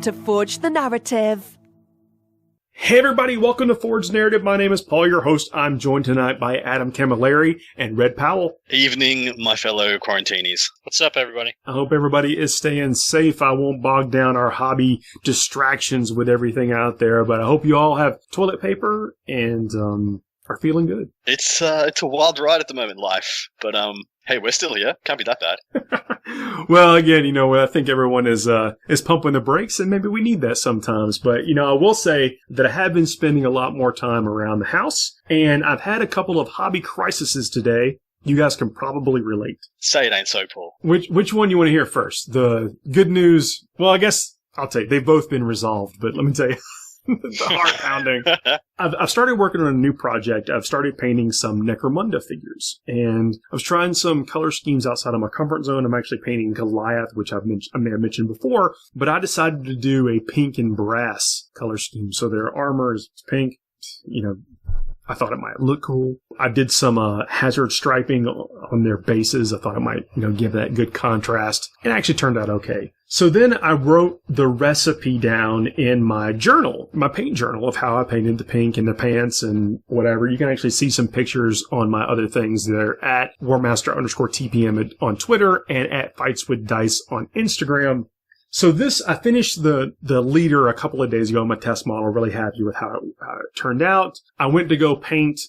time to forge the narrative. Hey everybody, welcome to Forge Narrative. My name is Paul, your host. I'm joined tonight by Adam Camilleri and Red Powell. Evening, my fellow quarantinis. What's up, everybody? I hope everybody is staying safe. I won't bog down our hobby distractions with everything out there, but I hope you all have toilet paper and are feeling good. It's a wild ride at the moment, life. But hey, we're still here. Can't be that bad. Well, again, I think everyone is pumping the brakes, and maybe we need that sometimes. But, I will say that I have been spending a lot more time around the house, and I've had a couple of hobby crises today. You guys can probably relate. Say it ain't so, Paul. Which one you want to hear first? The good news? Well, I guess I'll tell you, they've both been resolved, but let me tell you. The heart pounding. I've started working on a new project. I've started painting some Necromunda figures, and I was trying some color schemes outside of my comfort zone. I'm actually painting Goliath, which I may have mentioned before, but I decided to do a pink and brass color scheme. So their armor is pink. I thought it might look cool. I did some hazard striping on their bases. I thought it might, give that good contrast. It actually turned out okay. So then I wrote the recipe down in my journal, my paint journal, of how I painted the pink and the pants and whatever. You can actually see some pictures on my other things. They're at Warmaster_TPM on Twitter and at Fights with Dice on Instagram. So I finished the leader a couple of days ago, my test model, really happy with how it turned out. I went to go paint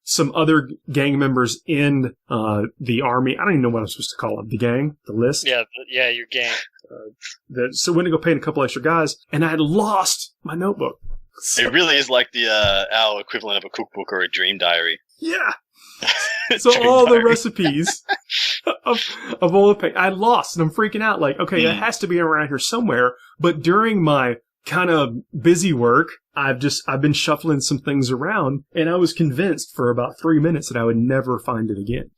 some other gang members in the army. I don't even know what I'm supposed to call them. The gang? The list? Yeah, your gang. So I went to go paint a couple extra guys, and I had lost my notebook. It really is like our equivalent of a cookbook or a dream diary. Yeah. So all the recipes of all the paint I lost, and I'm freaking out. Like, okay, it has to be around here somewhere. But during my kind of busy work, I've been shuffling some things around, and I was convinced for about 3 minutes that I would never find it again.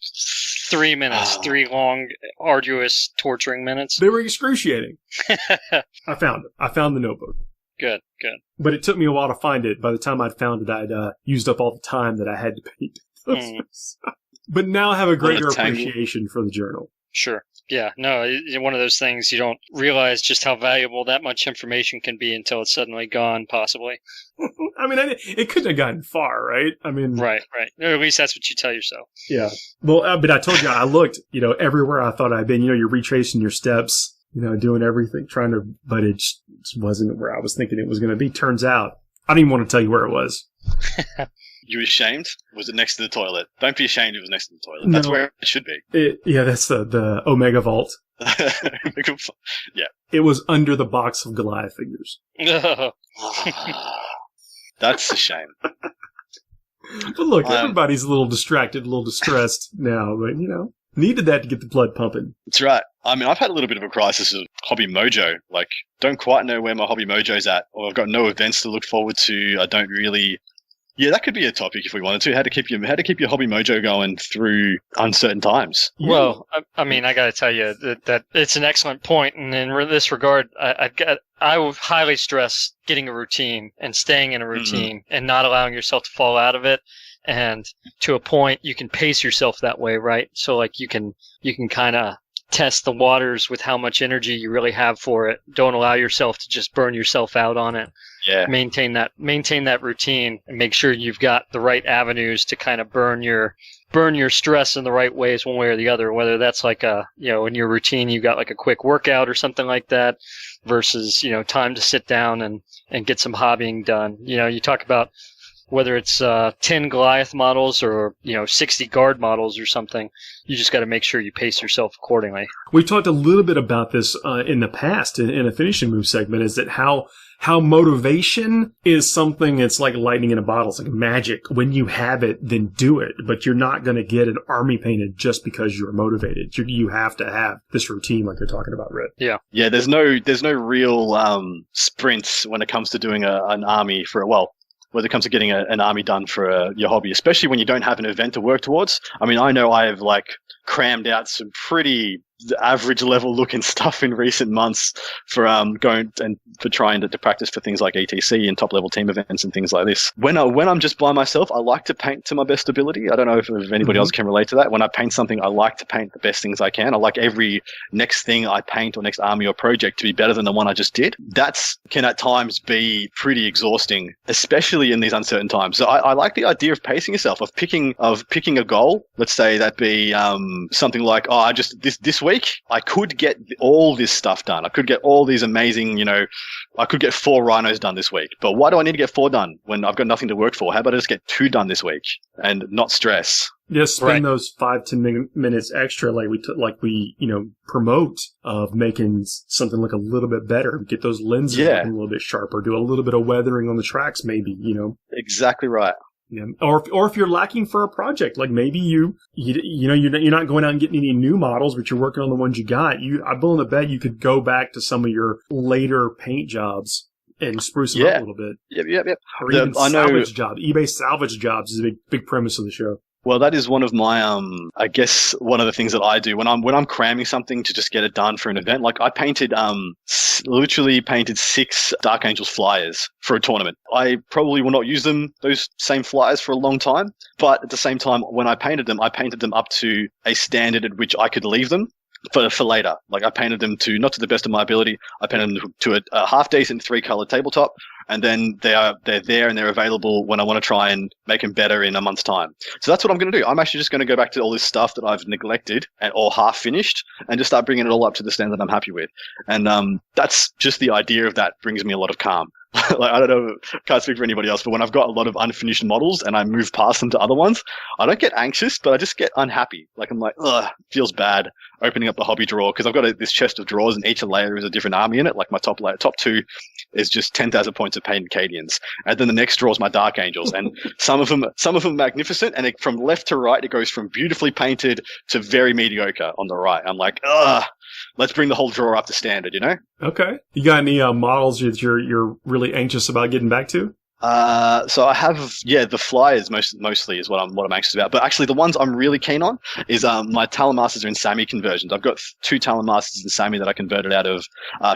3 minutes, 3 long, arduous, torturing minutes. They were excruciating. I found it. I found the notebook. Good. But it took me a while to find it. By the time I'd found it, I'd used up all the time that I had to paint. But now I have a greater appreciation for the journal. Sure. Yeah. No, one of those things you don't realize just how valuable that much information can be until it's suddenly gone, possibly. I mean, it couldn't have gotten far, right? I mean... Right. Or at least that's what you tell yourself. Yeah. Well, but I told you, I looked, everywhere I thought I'd been. You're retracing your steps, doing everything, but it just wasn't where I was thinking it was going to be. Turns out, I don't even want to tell you where it was. You ashamed? Was it next to the toilet? Don't be ashamed it was next to the toilet. That's where it should be. That's the Omega Vault. Yeah. It was under the box of Goliath figures. That's a shame. But look, everybody's a little distracted, a little distressed now, but, needed that to get the blood pumping. That's right. I mean, I've had a little bit of a crisis of hobby mojo. Like, don't quite know where my hobby mojo's at, or I've got no events to look forward to. I don't really... Yeah, that could be a topic if we wanted to. How to keep your hobby mojo going through uncertain times. Well, I mean, I got to tell you that it's an excellent point, and in this regard, I would highly stress getting a routine and staying in a routine and not allowing yourself to fall out of it. And to a point, you can pace yourself that way, right? So, like, you can kind of test the waters with how much energy you really have for it. Don't allow yourself to just burn yourself out on it. Yeah. Maintain that routine and make sure you've got the right avenues to kind of burn your stress in the right ways one way or the other, whether that's like in your routine you got like a quick workout or something like that versus, time to sit down and get some hobbying done. You talk about whether it's 10 Goliath models or 60 guard models or something, you just got to make sure you pace yourself accordingly. We talked a little bit about this in the past in a finishing move segment, is that how motivation is something that's like lightning in a bottle. It's like magic. When you have it, then do it. But you're not going to get an army painted just because you're motivated. You have to have this routine like you're talking about, Red. Yeah. Yeah, there's no real sprints when it comes to doing an army when it comes to getting an army done for your hobby, especially when you don't have an event to work towards. I mean, I know I have crammed out some pretty average level looking stuff in recent months for going and for trying to practice for things like ETC and top level team events and things like this. When I'm just by myself, I like to paint to my best ability. I don't know if anybody else can relate to that. When I paint something, I like to paint the best things I can. I like every next thing I paint or next army or project to be better than the one I just did. That can at times be pretty exhausting, especially in these uncertain times. So I like the idea of pacing yourself, of picking a goal. Let's say that be something like, this week I could get all this stuff done. I could get all these amazing, I could get 4 rhinos done this week. But why do I need to get 4 done when I've got nothing to work for? How about I just get 2 done this week and not stress? Just spend those 5-10 minutes extra, like we promote, of making something look a little bit better. Get those lenses looking a little bit sharper. Do a little bit of weathering on the tracks, maybe. Exactly right. Yeah. Or if you're lacking for a project, like maybe you're not going out and getting any new models, but you're working on the ones you got. I'm willing to bet you could go back to some of your later paint jobs and spruce them up a little bit. Yep. Or even salvage jobs. eBay salvage jobs is a big premise of the show. Well, that is one of my, I guess one of the things that I do when I'm cramming something to just get it done for an event. Like I literally painted 6 Dark Angels flyers for a tournament. I probably will not use those same flyers for a long time. But at the same time, when I painted them up to a standard at which I could leave them for later. Like I painted them not to the best of my ability. I painted them to a half decent 3-color tabletop. And then they're there and they're available when I want to try and make them better in a month's time. So that's what I'm going to do. I'm actually just going to go back to all this stuff that I've neglected or half finished and just start bringing it all up to the standard I'm happy with. And that's just the idea of that brings me a lot of calm. Like, I don't know, can't speak for anybody else, but when I've got a lot of unfinished models and I move past them to other ones, I don't get anxious, but I just get unhappy. Like I'm like, ugh, feels bad opening up the hobby drawer because I've got this chest of drawers and each layer is a different army in it. Like my top 2 is just 10,000 points of painted Cadians. And then the next drawer is my Dark Angels. And some of them are magnificent. And from left to right, it goes from beautifully painted to very mediocre on the right. I'm like, ugh, let's bring the whole drawer up to standard, Okay. You got any models that you're really anxious about getting back to? So I have, the flyers mostly is what I'm anxious about. But actually the ones I'm really keen on is, my Talon Masters are in Sammy conversions. I've got 2 Talon Masters in Sammy that I converted out of,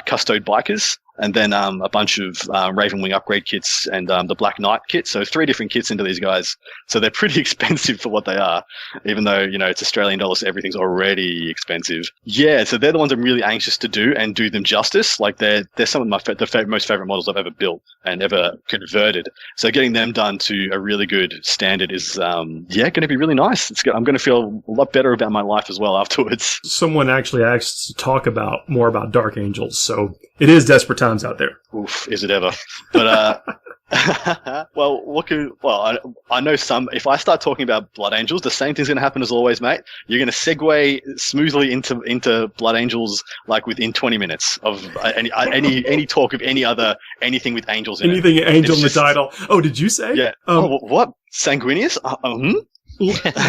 Custode Bikers. And then a bunch of Ravenwing upgrade kits and the Black Knight kit. So 3 different kits into these guys. So they're pretty expensive for what they are, even though, it's Australian dollars, so everything's already expensive. Yeah, so they're the ones I'm really anxious to do and do them justice. Like they're some of my most favorite models I've ever built and ever converted. So getting them done to a really good standard is, going to be really nice. I'm going to feel a lot better about my life as well afterwards. Someone actually asked to talk more about Dark Angels, so it is desperate times out there. Oof, is it ever? But I know some. If I start talking about Blood Angels, the same thing's going to happen as always, mate. You're going to segue smoothly into Blood Angels like within 20 minutes of any talk of anything with angels in it. Anything angel in the title. Oh, did you say? Yeah. What? Sanguinius?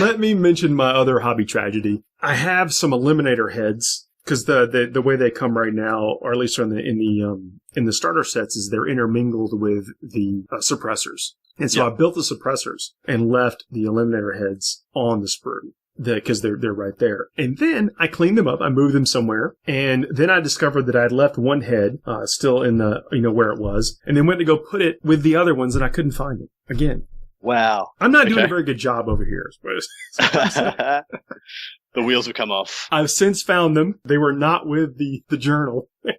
Let me mention my other hobby tragedy. I have some Eliminator heads. Because the way they come right now, or at least in the starter sets, is they're intermingled with the suppressors, and so I built the suppressors and left the Eliminator heads on the sprue because they're right there. And then I cleaned them up, I moved them somewhere, and then I discovered that I had left one head still in the where it was, and then went to go put it with the other ones, and I couldn't find it again. Wow, I'm not doing a very good job over here. The wheels have come off. I've since found them. They were not with the journal. They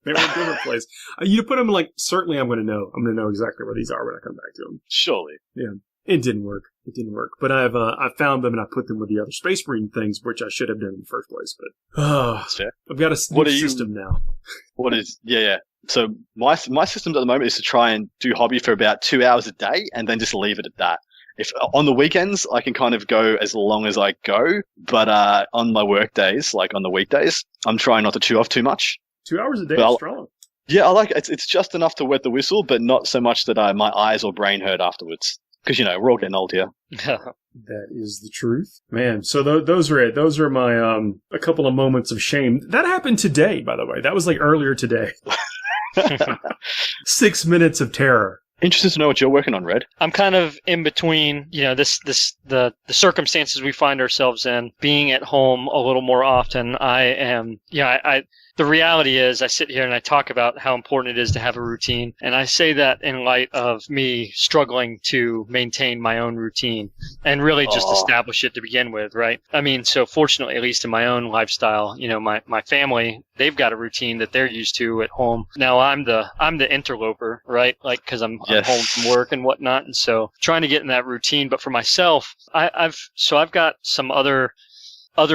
were in a different place. You put them certainly I'm going to know. I'm going to know exactly where these are when I come back to them. Surely. Yeah. It didn't work. But I found them and I put them with the other Space Marine things, which I should have done in the first place. But I've got a new system now. What is? Yeah. So my system at the moment is to try and do hobby for about 2 hours a day and then just leave it at that. If on the weekends, I can kind of go as long as I go, but on my work days, like on the weekdays, I'm trying not to chew off too much. 2 hours a day is strong. Yeah, I like it. It's just enough to wet the whistle, but not so much that my eyes or brain hurt afterwards. Because, we're all getting old here. That is the truth. Man, so those are it. Those are my a couple of moments of shame. That happened today, by the way. That was earlier today. 6 minutes of terror. Interested to know what you're working on, Red. I'm kind of in between, the circumstances we find ourselves in, being at home a little more often. The reality is I sit here and I talk about how important it is to have a routine. And I say that in light of me struggling to maintain my own routine and really just establish it to begin with, right? I mean, so fortunately, at least in my own lifestyle, my family, they've got a routine that they're used to at home. Now I'm the interloper, right? Like, cause I'm home from work and whatnot. And so trying to get in that routine. But for myself, I've got some other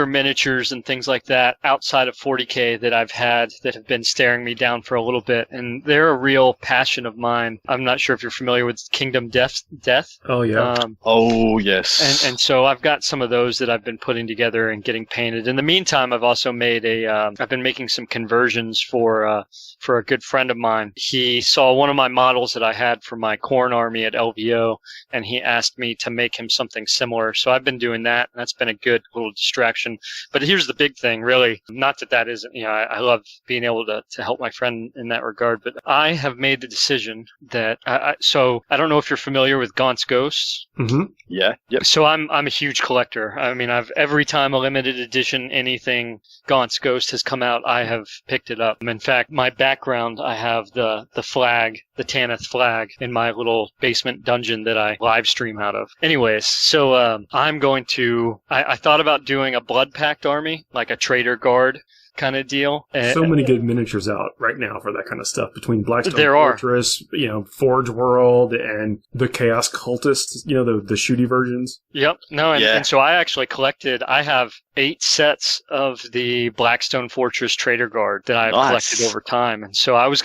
miniatures and things like that outside of 40k that I've had that have been staring me down for a little bit, and they're a real passion of mine. I'm not sure if you're familiar with Kingdom Death. Oh yeah. Oh yes. And so I've got some of those that I've been putting together and getting painted. In the meantime, I've also made I've been making some conversions for a good friend of mine. He saw one of my models that I had for my Khorne army at LVO, and he asked me to make him something similar. So I've been doing that, and that's been a good little distraction. But here's the big thing, really. Not that isn't, I love being able to help my friend in that regard, but I have made the decision that, so I don't know if you're familiar with Gaunt's Ghosts. Mm-hmm. Yeah. Yep. So I'm a huge collector. I mean, every time a limited edition anything Gaunt's Ghost has come out, I have picked it up. In fact, my background, I have the flag, the Tanith flag, in my little basement dungeon that I live stream out of. Anyways, so I'm going to, I thought about doing a Blood Pact army, like a Traitor Guard kind of deal. So many good miniatures out right now for that kind of stuff between Blackstone there Fortress, Forge World, and the Chaos Cultists, the shooty versions. Yep. No, and so I actually I have 8 sets of the Blackstone Fortress Traitor Guard that I've collected over time. And so I was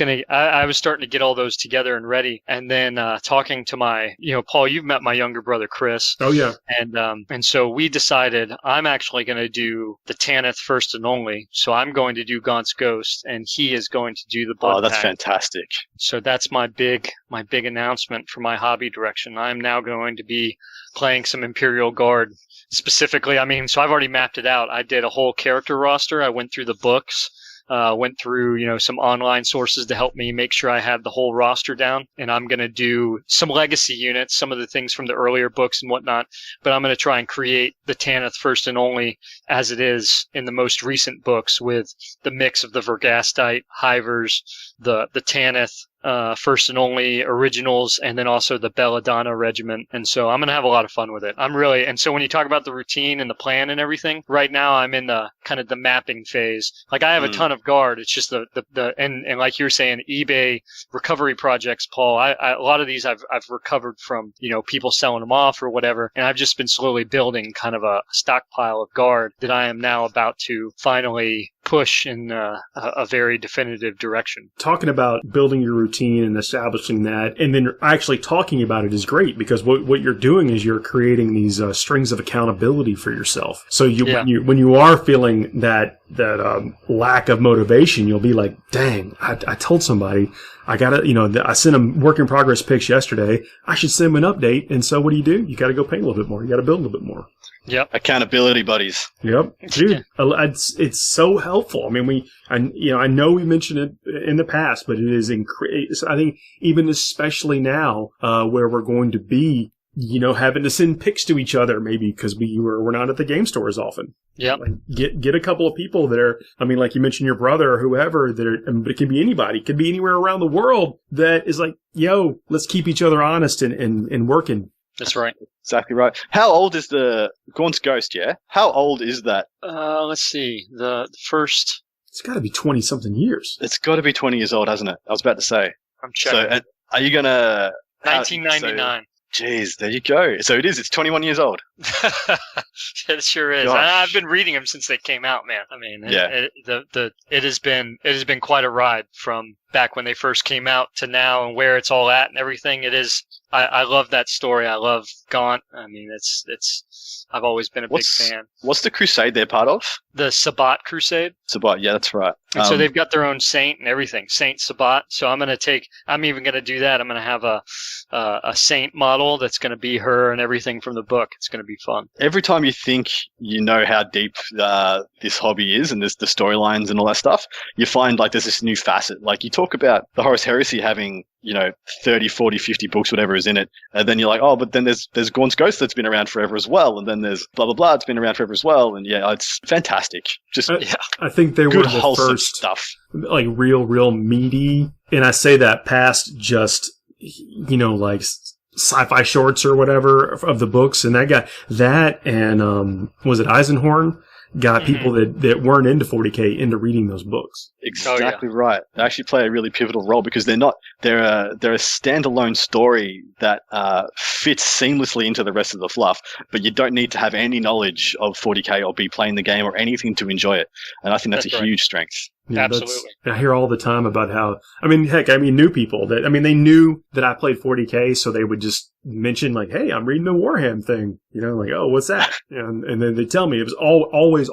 starting to get all those together and ready. And then talking to my, Paul, you've met my younger brother, Chris. Oh, yeah. And so we decided I'm actually going to do the Tanith first and only. So I'm going to do Gaunt's Ghost, and he is going to do the Blood Pact. Fantastic. So that's my big announcement for my hobby direction. I'm now going to be playing some Imperial Guard. Specifically, so I've already mapped it out. I did a whole character roster. I went through the books, went through, some online sources to help me make sure I had the whole roster down. And I'm going to do some legacy units, some of the things from the earlier books and whatnot. But I'm going to try and create the Tanith first and only as it is in the most recent books, with the mix of the Vergastite, Hivers, the Tanith, first and only originals, and then also the Belladonna regiment. And so I'm going to have a lot of fun with it. And so when you talk about the routine and the plan and everything, right now I'm in the kind of the mapping phase. Like, I have a ton of guard. It's just and like you're saying, eBay recovery projects, Paul, a lot of these I've recovered from, people selling them off or whatever. And I've just been slowly building kind of a stockpile of guard that I am now about to finally push in a very definitive direction. Talking about building your routine and establishing that, and then actually talking about it is great, because what you're doing is you're creating these strings of accountability for yourself. So when you are feeling that lack of motivation, you'll be like, dang, I told somebody I gotta, I sent them work in progress pics yesterday. I should send them an update. And so what do? You got to go paint a little bit more. You got to build a little bit more. Yep. Accountability buddies. Yep. Dude, it's so helpful. I mean, I know we mentioned it in the past, but it is I think even especially now, where we're going to be, having to send pics to each other, maybe because we're not at the game store as often. Yeah. Like, get a couple of people that are, like you mentioned your brother or whoever, but it could be anybody. It could be anywhere around the world that is like, yo, let's keep each other honest and working. That's right. Exactly right. How old is the Gaunt's Ghost, yeah? How old is that? Let's see. The first... It's got to be 20-something years. It's got to be 20 years old, hasn't it? I was about to say. I'm checking. So, are you going to... 1999. Jeez, there you go. So it's 21 years old. It sure is. I've been reading them since they came out, man. I mean, it has been quite a ride from back when they first came out to now, and where it's all at and everything. It is. I love that story. I love Gaunt. I mean, I've always been a big fan. What's the crusade they're part of? The Sabbat Crusade. Sabbat, yeah, that's right. And so they've got their own saint and everything, Saint Sabbat. So I'm even going to do that. I'm going to have a saint model that's going to be her and everything from the book. It's going to be fun. Every time you think you know how deep this hobby is and there's the storylines and all that stuff, you find like there's this new facet. Like you talk about the Horus Heresy having, 30, 40, 50 books, whatever is in it. And then you're like, oh, but then there's Gorn's Ghost that's been around forever as well. And then there's blah, blah, blah. It's been around forever as well. And yeah, it's fantastic. Just I think they were good, the wholesome first stuff. Like real meaty. And I say that past just, like sci-fi shorts or whatever of the books. And that got that. And, was it Eisenhorn? Got people that weren't into 40k into reading those books. Exactly right. They actually play a really pivotal role because they're a standalone story that fits seamlessly into the rest of the fluff, but you don't need to have any knowledge of 40k or be playing the game or anything to enjoy it. And I think that's a huge strength. Yeah, absolutely. I hear all the time about how, new people that, they knew that I played 40k, so they would just mention like, hey, I'm reading the Warhammer thing, like, oh, what's that? And then they tell me it was always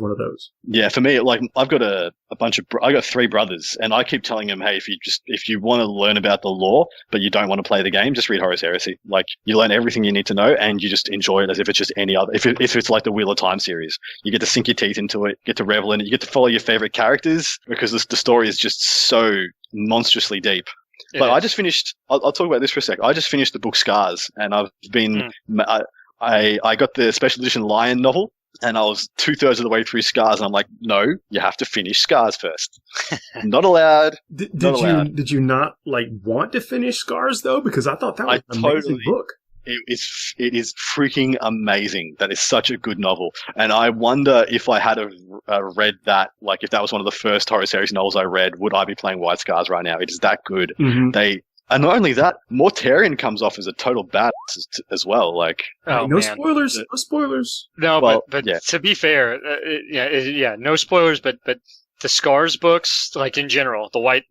one of those. Yeah, for me, like I've got I got 3 brothers, and I keep telling them, hey, if you want to learn about the lore, but you don't want to play the game, just read Horus Heresy. Like you learn everything you need to know, and you just enjoy it as if it's just any other. If it's like the Wheel of Time series, you get to sink your teeth into it, get to revel in it, you get to follow your favorite characters because the story is just so monstrously deep. But I just finished. I'll talk about this for a sec. I just finished the book Scars, and I've been. I got the special edition Lion novel, and I was 2/3 of the way through Scars, and I'm like, no, you have to finish Scars first. Not allowed. Did you not like want to finish Scars though? Because I thought that was an amazing book. It is freaking amazing. That is such a good novel. And I wonder if I had read that, like if that was one of the first Horus Heresy novels I read, would I be playing White Scars right now? It is that good. Mm-hmm. And not only that, Mortarion comes off as a total badass as well. Like, spoilers. No spoilers. No, but to be fair, no spoilers, but the Scars books, like in general, the White,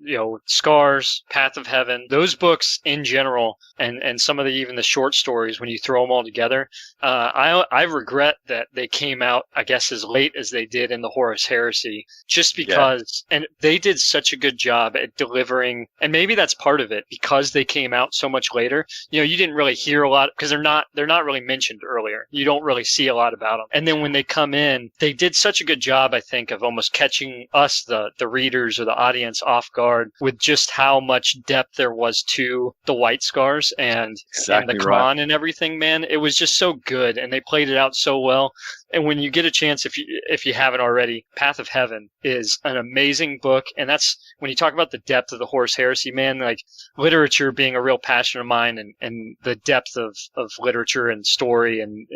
Scars, Path of Heaven, those books in general, and some of even the short stories, when you throw them all together, I regret that they came out, I guess, as late as they did in the Horus Heresy, just because, and they did such a good job at delivering, and maybe that's part of it, because they came out so much later, you didn't really hear a lot, because they're not really mentioned earlier. You don't really see a lot about them. And then when they come in, they did such a good job, I think, of almost catching us, the readers or the audience, off guard with just how much depth there was to the White Scars and the Kron and everything, man. It was just so good, and they played it out so well. And when you get a chance, if you haven't already, Path of Heaven is an amazing book. And that's when you talk about the depth of the Horus Heresy, man, like literature being a real passion of mine, and the depth of literature and story and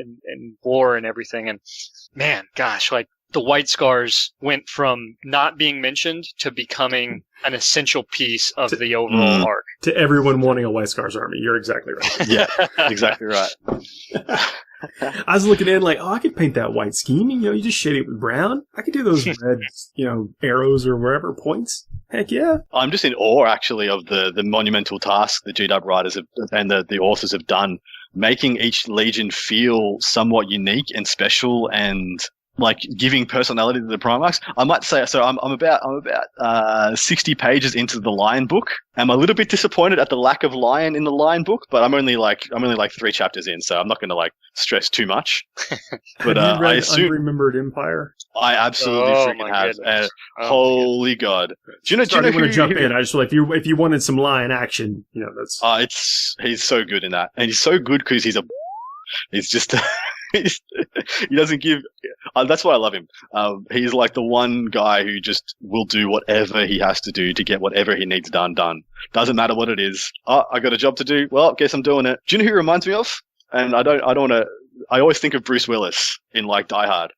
lore and everything. And man, gosh, like the White Scars went from not being mentioned to becoming an essential piece of the overall arc. To everyone wanting a White Scars army. You're exactly right. Yeah, exactly right. I was looking at it like, I could paint that white scheme. You just shade it with brown. I could do those red, arrows or wherever points. Heck yeah. I'm just in awe, actually, of the monumental task the GW writers and the authors have done, making each Legion feel somewhat unique and special and like giving personality to the Primarchs. I might say, so I'm about 60 pages into the Lion book. I'm a little bit disappointed at the lack of Lion in the Lion book, but I'm only like 3 chapters in, so I'm not going to stress too much. But have you read I assume Unremembered Empire? I absolutely freaking have. Holy God! Do you know who to jump in? I just if you wanted some Lion action, that's. He's so good in that, and he's so good because he's just. He doesn't give. That's why I love him. He's like the one guy who just will do whatever he has to do to get whatever he needs done. Doesn't matter what it is. I got a job to do. Well, guess I'm doing it. Do you know who he reminds me of? And I don't want to. I always think of Bruce Willis in Die Hard.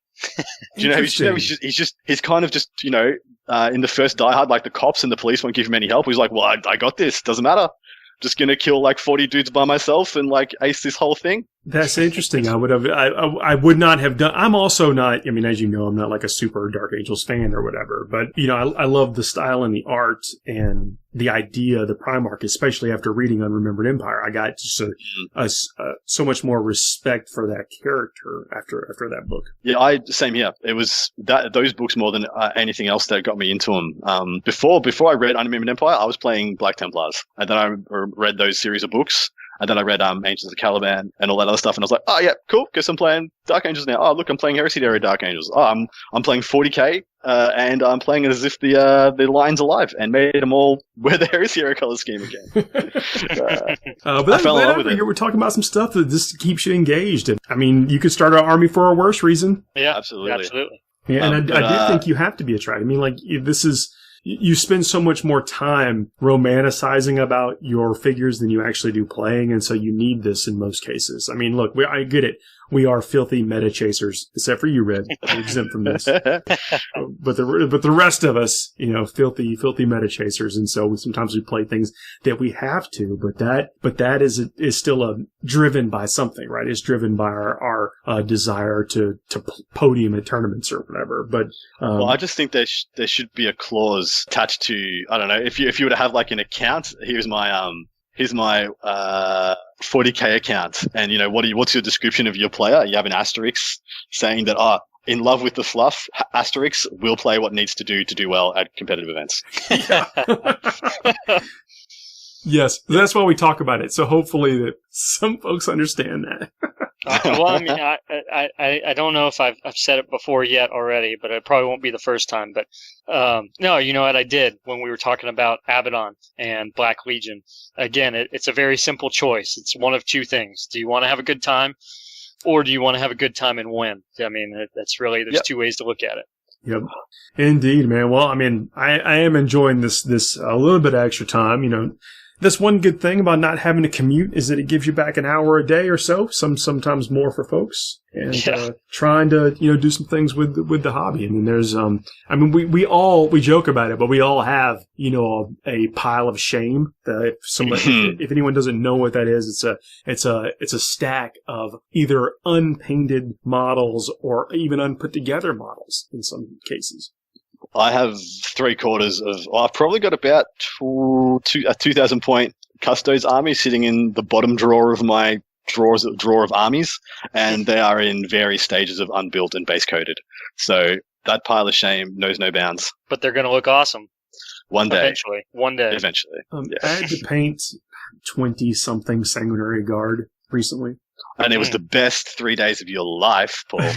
Do you know? He's kind of just in the first Die Hard, like the cops and the police won't give him any help. He's like, well, I got this. Doesn't matter. Just gonna kill 40 dudes by myself and ace this whole thing. That's interesting. I would not have done. I'm also not. As you know, I'm not like a super Dark Angels fan or whatever. But I love the style and the art and the idea of the Primarch, especially after reading Unremembered Empire. I got just so much more respect for that character after that book. Yeah, same here. It was those books more than anything else that got me into them. Before I read Unremembered Empire, I was playing Black Templars, and then I read those series of books. And then I read Angels of the Caliban and all that other stuff, and I was like, oh yeah, cool, guess I'm playing Dark Angels now. Oh look, I'm playing Hereditary Dark Angels. Oh, I'm playing 40k, and I'm playing it as if the line's alive, and made them all wear the Hereditary color scheme again. But I fell in love with it. We're talking about some stuff that just keeps you engaged. And, I mean, you could start an army for a worse reason. Yeah, absolutely. Yeah, and I do think you have to be attracted. I mean, like, this is... You spend so much more time romanticizing about your figures than you actually do playing, and so you need this in most cases. I mean, look, I get it. We are filthy meta chasers, except for you, Red. You're exempt from this. But the rest of us, filthy meta chasers, and so sometimes we play things that we have to. But that is still driven by something, right? It's driven by our desire to podium at tournaments or whatever. But well, I just think there should be a clause attached to, I don't know, if you were to have like an account. Here's my 40k account, and what's your description of your player? You have an asterisk saying that in love with the fluff, asterisk will play what needs to do well at competitive events. Yes, that's why we talk about it. So hopefully that some folks understand that. Well, I mean, I don't know if I've said it before yet already, but it probably won't be the first time. But no, you know what I did when we were talking about Abaddon and Black Legion. Again, it's a very simple choice. It's one of two things. Do you want to have a good time, or do you want to have a good time and win? I mean, that's really, there's two ways to look at it. Yep. Indeed, man. Well, I mean, I am enjoying this a little bit of extra time, That's one good thing about not having to commute is that it gives you back an hour a day or so, sometimes more for folks, and trying to do some things with the hobby. I mean, there's we joke about it, but we all have a pile of shame. That if anyone doesn't know what that is, it's a stack of either unpainted models or even unput together models in some cases. I have 3/4 of. I've probably got about a 2,000 point Custodes army sitting in the bottom drawer of my drawer of armies, and they are in various stages of unbuilt and base coated. So that pile of shame knows no bounds. But they're going to look awesome. One day. Eventually. I had to paint 20-something Sanguinary Guard recently. And it was the best 3 days of your life, Paul.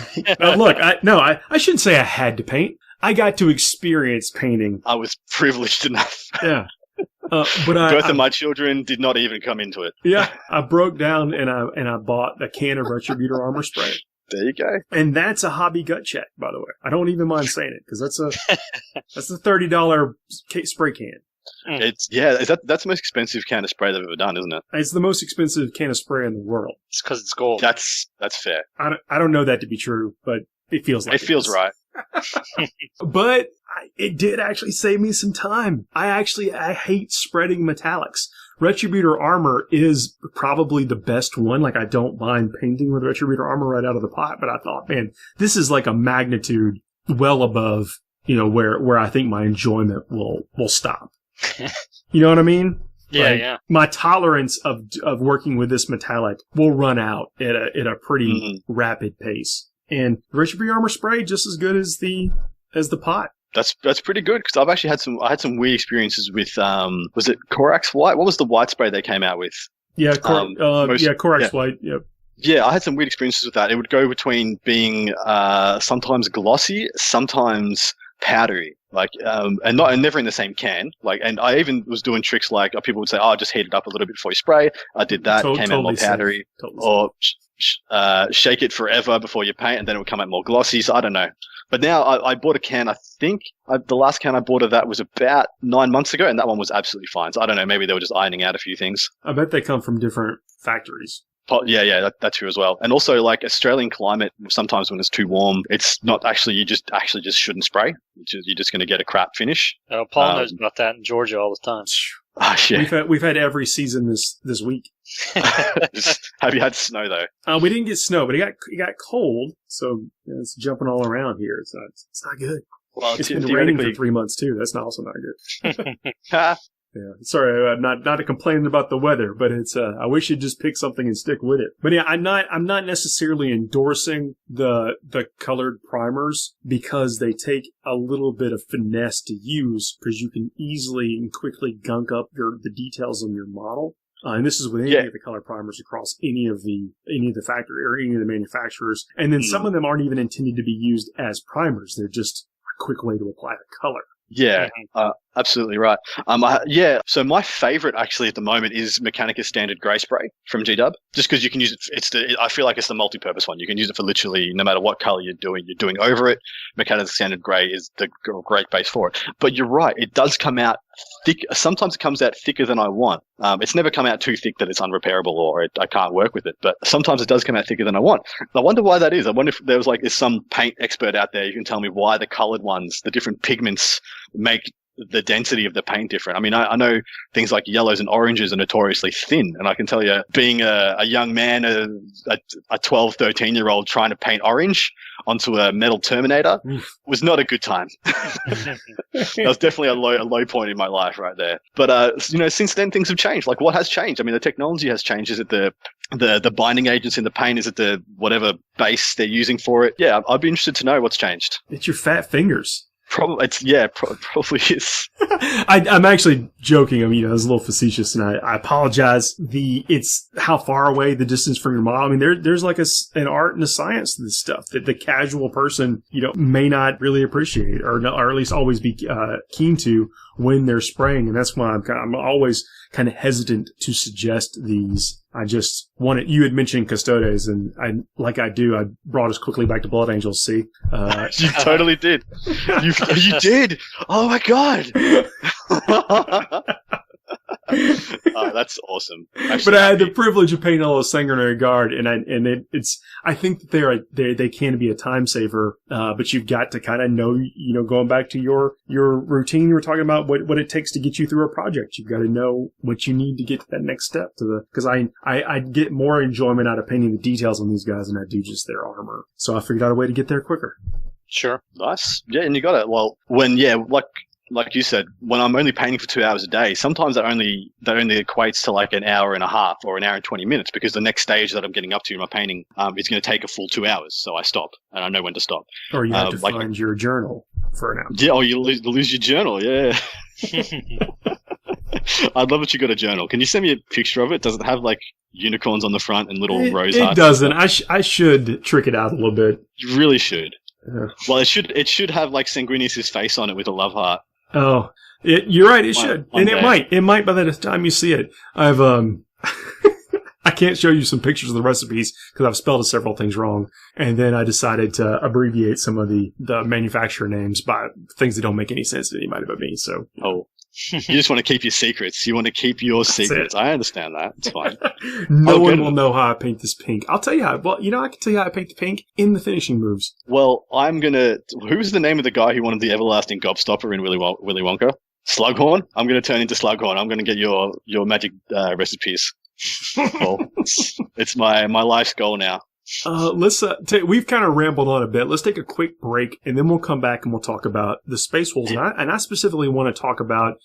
Look, I shouldn't say I had to paint. I got to experience painting. I was privileged enough. Yeah. But Both of my children did not even come into it. Yeah. I broke down and I bought a can of Retributor armor spray. There you go. And that's a hobby gut check, by the way. I don't even mind saying it, because that's a $30 spray can. That's the most expensive can of spray they've ever done, isn't it? It's the most expensive can of spray in the world. It's because it's gold. That's fair. I don't know that to be true, but it feels like it feels right. But it did actually save me some time. I hate spreading metallics. Retributor armor is probably the best one. Like, I don't mind painting with Retributor armor right out of the pot, but I thought, man, this is like a magnitude well above, where I think my enjoyment will stop. You know what I mean? Yeah, yeah. My tolerance of working with this metallic will run out at a pretty rapid pace. And Retributor armor spray just as good as the pot. That's pretty good, because I've actually had some weird experiences with was it Corax White? What was the white spray they came out with? Yeah, Corax White. Yep. Yeah, I had some weird experiences with that. It would go between being sometimes glossy, sometimes powdery, and never in the same can. And I even was doing tricks like people would say, "Oh, just heat it up a little bit before you spray." I did that, came out more powdery, or shake it forever before you paint, and then it would come out more glossy. So I don't know. But now I bought a can. I think the last can I bought of that was about 9 months ago, and that one was absolutely fine. So I don't know. Maybe they were just ironing out a few things. I bet they come from different factories. Yeah, that's true as well. And also, Australian climate, sometimes when it's too warm, it's not actually, you just shouldn't spray. You're just going to get a crap finish. Oh, Paul knows about that in Georgia all the time. Yeah. We've had every season this week. Have you had snow though? We didn't get snow, but it got cold, so it's jumping all around here. It's not good. Well, it's been raining for 3 months too. That's also not good. Yeah, sorry, not to complain about the weather, but it's I wish you'd just pick something and stick with it. But yeah, I'm not necessarily endorsing the colored primers, because they take a little bit of finesse to use, because you can easily and quickly gunk up the details on your model. And this is with any of the color primers across any of the factory or any of the manufacturers. And then some of them aren't even intended to be used as primers. They're just a quick way to apply the color. Yeah, absolutely right. So my favorite actually at the moment is Mechanicus Standard Grey Spray from GW, just because you can use it. I feel like it's the multi-purpose one. You can use it for literally no matter what color you're doing over it. Mechanicus Standard Grey is the great base for it. But you're right, it does come out thick. Sometimes it comes out thicker than I want. It's never come out too thick that it's unrepairable or I can't work with it. But sometimes it does come out thicker than I want. I wonder why that is. I wonder if there was is some paint expert out there who can tell me why the colored ones, the different pigments, make the density of the paint different. I mean, I know things like yellows and oranges are notoriously thin, and I can tell you, being a young man, a 12, 13-year-old trying to paint orange onto a metal Terminator was not a good time. That was definitely a low point in my life right there. But since then things have changed. Like, what has changed? I mean, the technology has changed. Is it the binding agents in the paint? Is it the whatever base they're using for it? Yeah, I'd be interested to know what's changed. It's your fat fingers. Probably probably is. I'm actually joking. I mean, I was a little facetious, and I apologize. It's how far away the distance from your model. I mean, there's like an art and a science to this stuff that the casual person, may not really appreciate, or at least always be keen to when they're spraying. And that's why I'm always kind of hesitant to suggest these. I just wanted, you had mentioned Custodes, and I brought us quickly back to Blood Angels. See, you totally did. You did. Oh my god. That's awesome. Actually, but I had the privilege of painting all those Sanguinary Guard, and I think that they can be a time saver, but you've got to kind of know, going back to your routine, you were talking about what it takes to get you through a project. You've got to know what you need to get to that next step because I get more enjoyment out of painting the details on these guys than I do just their armor. So I figured out a way to get there quicker. Sure. Nice. Yeah, and you got it. Well, like you said, when I'm only painting for 2 hours a day, sometimes that only equates to like an hour and a half or an hour and 20 minutes, because the next stage that I'm getting up to in my painting is going to take a full 2 hours. So I stop, and I know when to stop. Or you have to find your journal for an hour. Yeah, or you lose your journal, yeah. I'd love that you got a journal. Can you send me a picture of it? Does it have like unicorns on the front and little rose hearts? It doesn't. I should trick it out a little bit. You really should. Yeah. Well, it should have like Sanguinius' face on it with a love heart. Oh, you're right. It should, and it might by the time you see it. I've I can't show you some pictures of the recipes because I've spelled several things wrong, and then I decided to abbreviate some of the manufacturer names by things that don't make any sense to anybody but me. So, you just want to keep your secrets. You want to keep your secrets. I understand that. It's fine. No one will know how I paint this pink. I'll tell you how. Well, I can tell you how I paint the pink in the finishing moves. Well, who's the name of the guy who wanted the everlasting gobstopper in Willy Wonka? Slughorn? I'm going to turn into Slughorn. I'm going to get your magic recipes. Well, it's my life's goal now. Let's we've kind of rambled on a bit. Let's take a quick break, and then we'll come back and we'll talk about the Space Wolves. And I specifically want to talk about,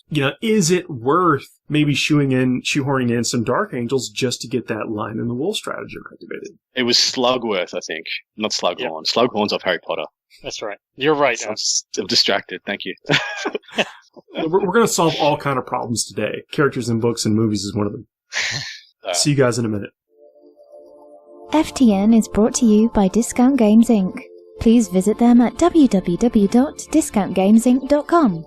is it worth maybe shoehorning in some Dark Angels just to get that line in the wool stratagem activated? It was Slugworth, I think, not Slughorn. Yep. Slughorn's off Harry Potter. That's right. You're right. I'm distracted. Thank you. We're going to solve all kind of problems today. Characters in books and movies is one of them. See you guys in a minute. FTN is brought to you by Discount Games Inc. Please visit them at www.discountgamesinc.com.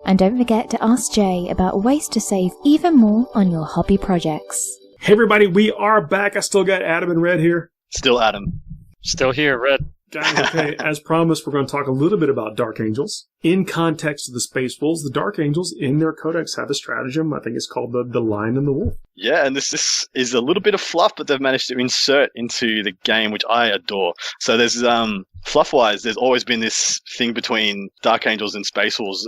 And don't forget to ask Jay about ways to save even more on your hobby projects. Hey everybody, we are back. I still got Adam and Red here. Still Adam. Still here, Red. Guys, okay, as promised, we're going to talk a little bit about Dark Angels. In context of the Space Wolves, the Dark Angels in their codex have a stratagem. I think it's called the Lion and the Wolf. Yeah, and this is a little bit of fluff, but they've managed to insert into the game, which I adore. So there's fluff-wise, there's always been this thing between Dark Angels and Space Wolves,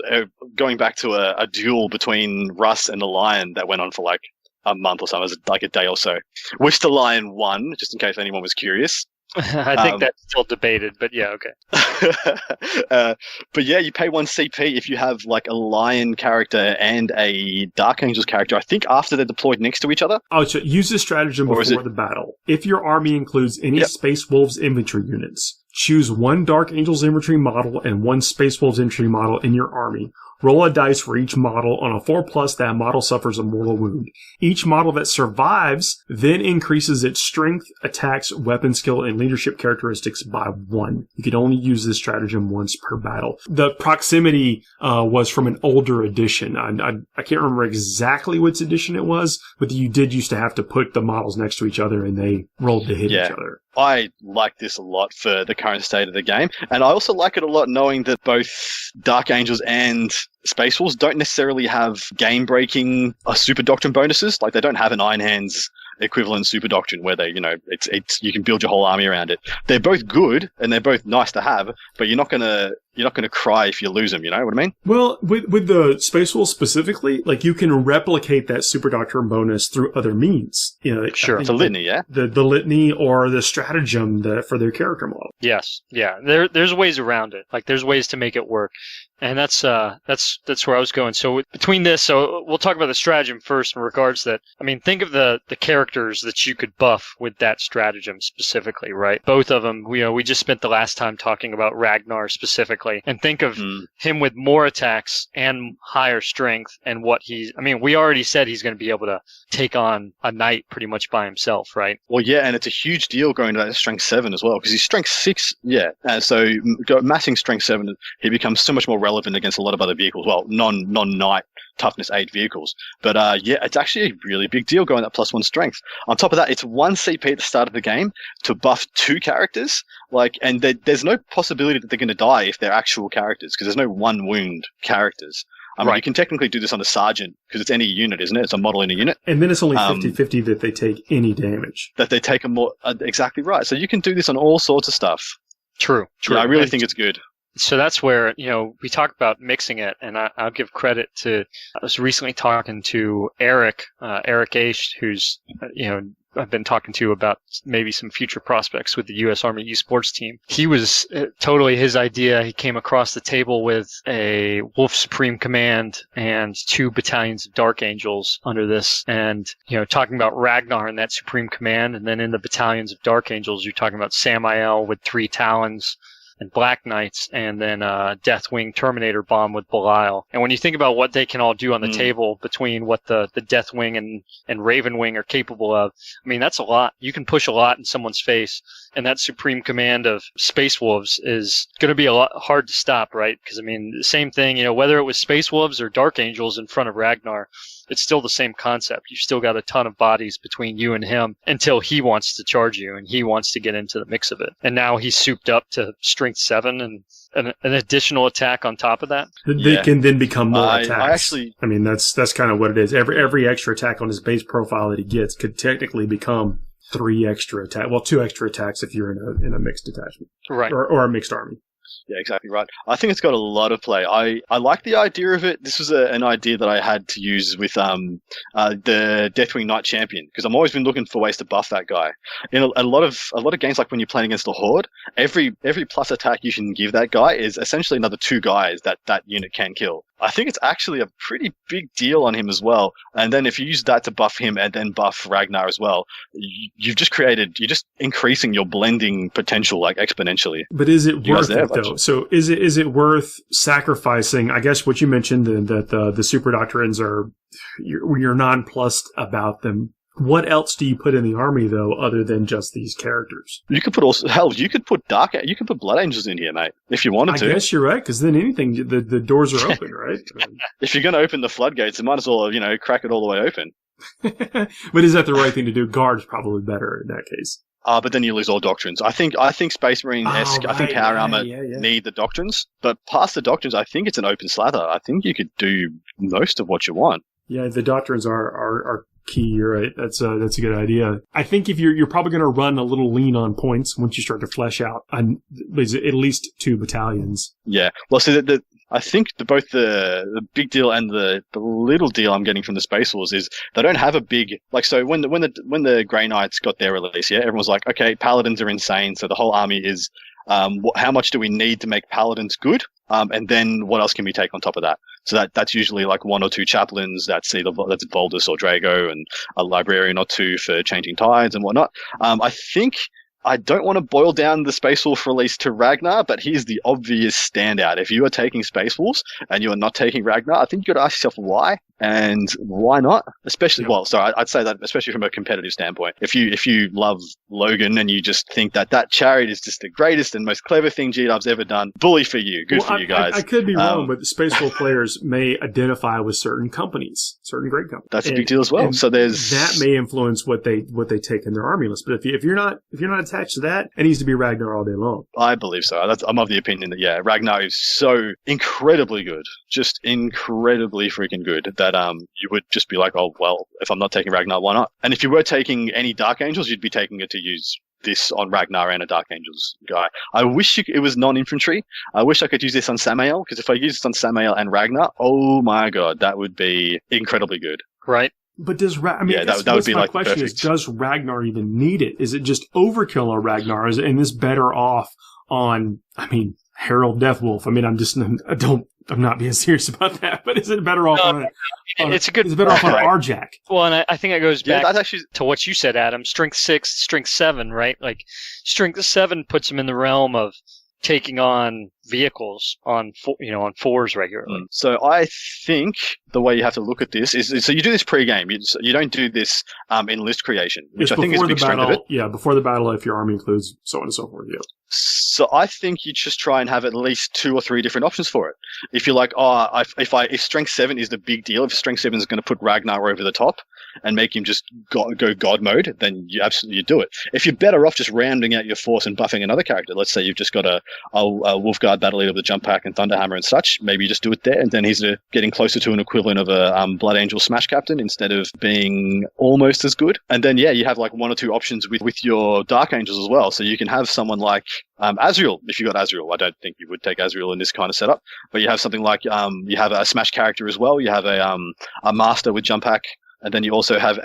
going back to a duel between Russ and the Lion that went on for like a month or something, like a day or so. Which the Lion won, just in case anyone was curious. I think that's still debated, but yeah, okay. But yeah, you pay 1 CP if you have like a Lion character and a Dark Angels character, I think after they're deployed next to each other. Oh, so use this stratagem before the battle. If your army includes any Space Wolves infantry units, choose 1 Dark Angels infantry model and 1 Space Wolves infantry model in your army. Roll a dice for each model. On a 4+, that model suffers a mortal wound. Each model that survives then increases its strength, attacks, weapon skill, and leadership characteristics by 1. You can only use this stratagem once per battle. The proximity was from an older edition. I can't remember exactly which edition it was, but you did used to have to put the models next to each other and they rolled to hit each other. I like this a lot for the current state of the game, and I also like it a lot knowing that both Dark Angels and Space Wolves don't necessarily have game-breaking Super Doctrine bonuses. Like, they don't have an Iron Hands equivalent Super Doctrine where they, it's you can build your whole army around it. They're both good and they're both nice to have, but you're not gonna cry if you lose them. You know what I mean? Well, with the Space Wolves specifically, like, you can replicate that Super Doctrine bonus through other means. Sure, it's a litany, yeah. The litany or the stratagem for their character model. Yes, yeah. There's ways around it. Like, there's ways to make it work. And that's where I was going. So between this, so we'll talk about the stratagem first in regards that, I mean, think of the characters that you could buff with that stratagem specifically, right? Both of them, we just spent the last time talking about Ragnar specifically, and think of him with more attacks and higher strength and we already said he's going to be able to take on a knight pretty much by himself, right? Well, yeah, and it's a huge deal going to that strength 7 as well, because he's strength 6, yeah. So massing strength 7, he becomes so much more relevant against a lot of other vehicles. Well, non-knight toughness 8 vehicles. But yeah, it's actually a really big deal going that +1 strength. On top of that, it's 1 CP at the start of the game to buff 2 characters. And there's no possibility that they're going to die if they're actual characters, because there's no 1 wound characters. I mean, you can technically do this on the Sergeant, because it's any unit, isn't it? It's a model in a unit. And then it's only 50-50 that they take any damage. That they take a more... exactly right. So you can do this on all sorts of stuff. True. Yeah, I really think it's good. So that's where, we talk about mixing it, and I'll give credit to, I was recently talking to Eric Aish, who's, I've been talking to about maybe some future prospects with the U.S. Army esports team. He was totally his idea. He came across the table with a Wolf Supreme Command and 2 battalions of Dark Angels under this, and, talking about Ragnar and that Supreme Command, and then in the battalions of Dark Angels, you're talking about Samael with 3 Talons, and Black Knights, and then Deathwing Terminator Bomb with Belial. And when you think about what they can all do on the table between what the Deathwing and Ravenwing are capable of, I mean, that's a lot. You can push a lot in someone's face, and that Supreme Command of Space Wolves is going to be a lot hard to stop, right? Because, I mean, the same thing, whether it was Space Wolves or Dark Angels in front of Ragnar, it's still the same concept. You've still got a ton of bodies between you and him until he wants to charge you and he wants to get into the mix of it. And now he's souped up to strength 7 and an additional attack on top of that. They can then become more attacks. I mean, that's kind of what it is. Every extra attack on his base profile that he gets could technically become 3 extra attacks. Well, 2 extra attacks if you're in a mixed detachment. Right. Or a mixed army. Yeah, exactly right. I think it's got a lot of play. I like the idea of it. This was an idea that I had to use with the Deathwing Knight Champion, because I've always been looking for ways to buff that guy. In a lot of games, like when you're playing against the Horde, every plus attack you can give that guy is essentially another 2 guys that unit can kill. I think it's actually a pretty big deal on him as well. And then if you use that to buff him and then buff Ragnar as well, you're just increasing your blending potential like exponentially. But is it worth it though? So is it worth sacrificing? I guess what you mentioned that the Super Doctrines are you're nonplussed about them. What else do you put in the army though, other than just these characters? You could put Blood Angels in here, mate, if you wanted to. I guess you're right, because then anything, the doors are open, right? If you're going to open the floodgates, you might as well, crack it all the way open. But is that the right thing to do? Guard's probably better in that case. But then you lose all doctrines. I think Space Marine-esque, I think Power Armor need the doctrines, but past the doctrines, I think it's an open slather. I think you could do most of what you want. Yeah, the doctrines are key. You're right. That's a good idea. I think if you're probably going to run a little lean on points once you start to flesh out at least 2 battalions. Yeah. Well, so I think both the big deal and the little deal I'm getting from the Space Wars is they don't have a big, like, so when the Grey Knights got their release, yeah, everyone was like, okay, Paladins are insane, so the whole army is, how much do we need to make Paladins good? And then what else can we take on top of that? So that's usually like 1 or 2 chaplains. That's Voldus or Drago, and a librarian or 2 for changing tides and whatnot. I think I don't want to boil down the Space Wolf release to Ragnar, but he's the obvious standout. If you are taking Space Wolves and you are not taking Ragnar, I think you've got to ask yourself why. And why not? Especially, well, sorry, I'd say that especially from a competitive standpoint. If you love Logan and you just think that chariot is just the greatest and most clever thing G-Dub's ever done, bully for you. Good for you guys. I could be wrong, but the Space Wolf players may identify with certain companies, certain great companies. That's a big deal as well. So there's that may influence what they take in their army list. But if you're not attached to that, it needs to be Ragnar all day long. I believe so. I'm of the opinion that Ragnar is so incredibly good, just incredibly freaking good that you would just be like, oh well, if I'm not taking Ragnar, why not? And if you were taking any Dark Angels, you'd be taking it to use this on Ragnar and a Dark Angels guy. I wish it was non-infantry. I wish I could use this on Samael, because if I use this on Samael and Ragnar, oh my god, that would be incredibly good. Right. But does that would be my question is, does Ragnar even need it? Is it just overkill on Ragnar? And this better off on, Harold Deathwolf? I'm not being serious about that, but is it better off on Arjak? Well, and I think it goes back to what you said, Adam. Strength 6, Strength 7, right? Like, Strength 7 puts him in the realm of taking on vehicles on fours regularly. So I think the way you have to look at this is so you do this pre-game. You don't do this in list creation, which I think is a big strength of it. Yeah, before the battle, if your army includes so on and so forth. Yeah. So I think you just try and have at least 2 or 3 different options for it. If you're like, if Strength 7 is the big deal, if Strength 7 is going to put Ragnar over the top and make him just go God mode, then you absolutely do it. If you're better off just rounding out your force and buffing another character, let's say you've just got a Wolfguard Battle Leader with Jump Pack and Thunderhammer and such, maybe you just do it there, and then he's getting closer to an equivalent of a Blood Angel Smash Captain instead of being almost as good. And then, you have like 1 or 2 options with your Dark Angels as well. So you can have someone like Azrael, if you got Azrael. I don't think you would take Azrael in this kind of setup, but you have something like you have a Smash character as well. You have a Master with Jump Pack, and then you also have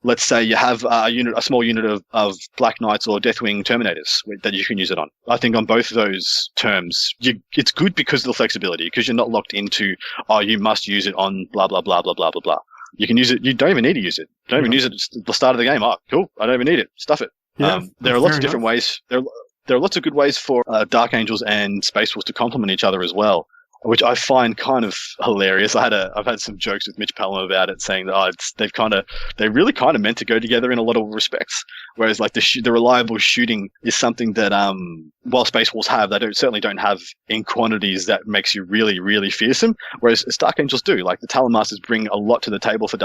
let's say you have a small unit of Black Knights or Deathwing Terminators that you can use it on. I think on both of those terms, it's good because of the flexibility, because you're not locked into, you must use it on blah, blah, blah, blah, blah, blah, blah. You can use it. You don't even need to use it. Don't even use it at the start of the game. Oh, cool. I don't even need it. Stuff it. Yeah, there are lots of different ways. There are lots of good ways for Dark Angels and Space Wolves to complement each other as well, which I find kind of hilarious. I've had some jokes with Mitch Pelham about it, saying that they really kind of meant to go together in a lot of respects. Whereas like the reliable shooting is something that while Space Wolves have, they certainly don't have in quantities that makes you really, really fearsome. Whereas Dark Angels do. Like the Talon Masters bring a lot to the table for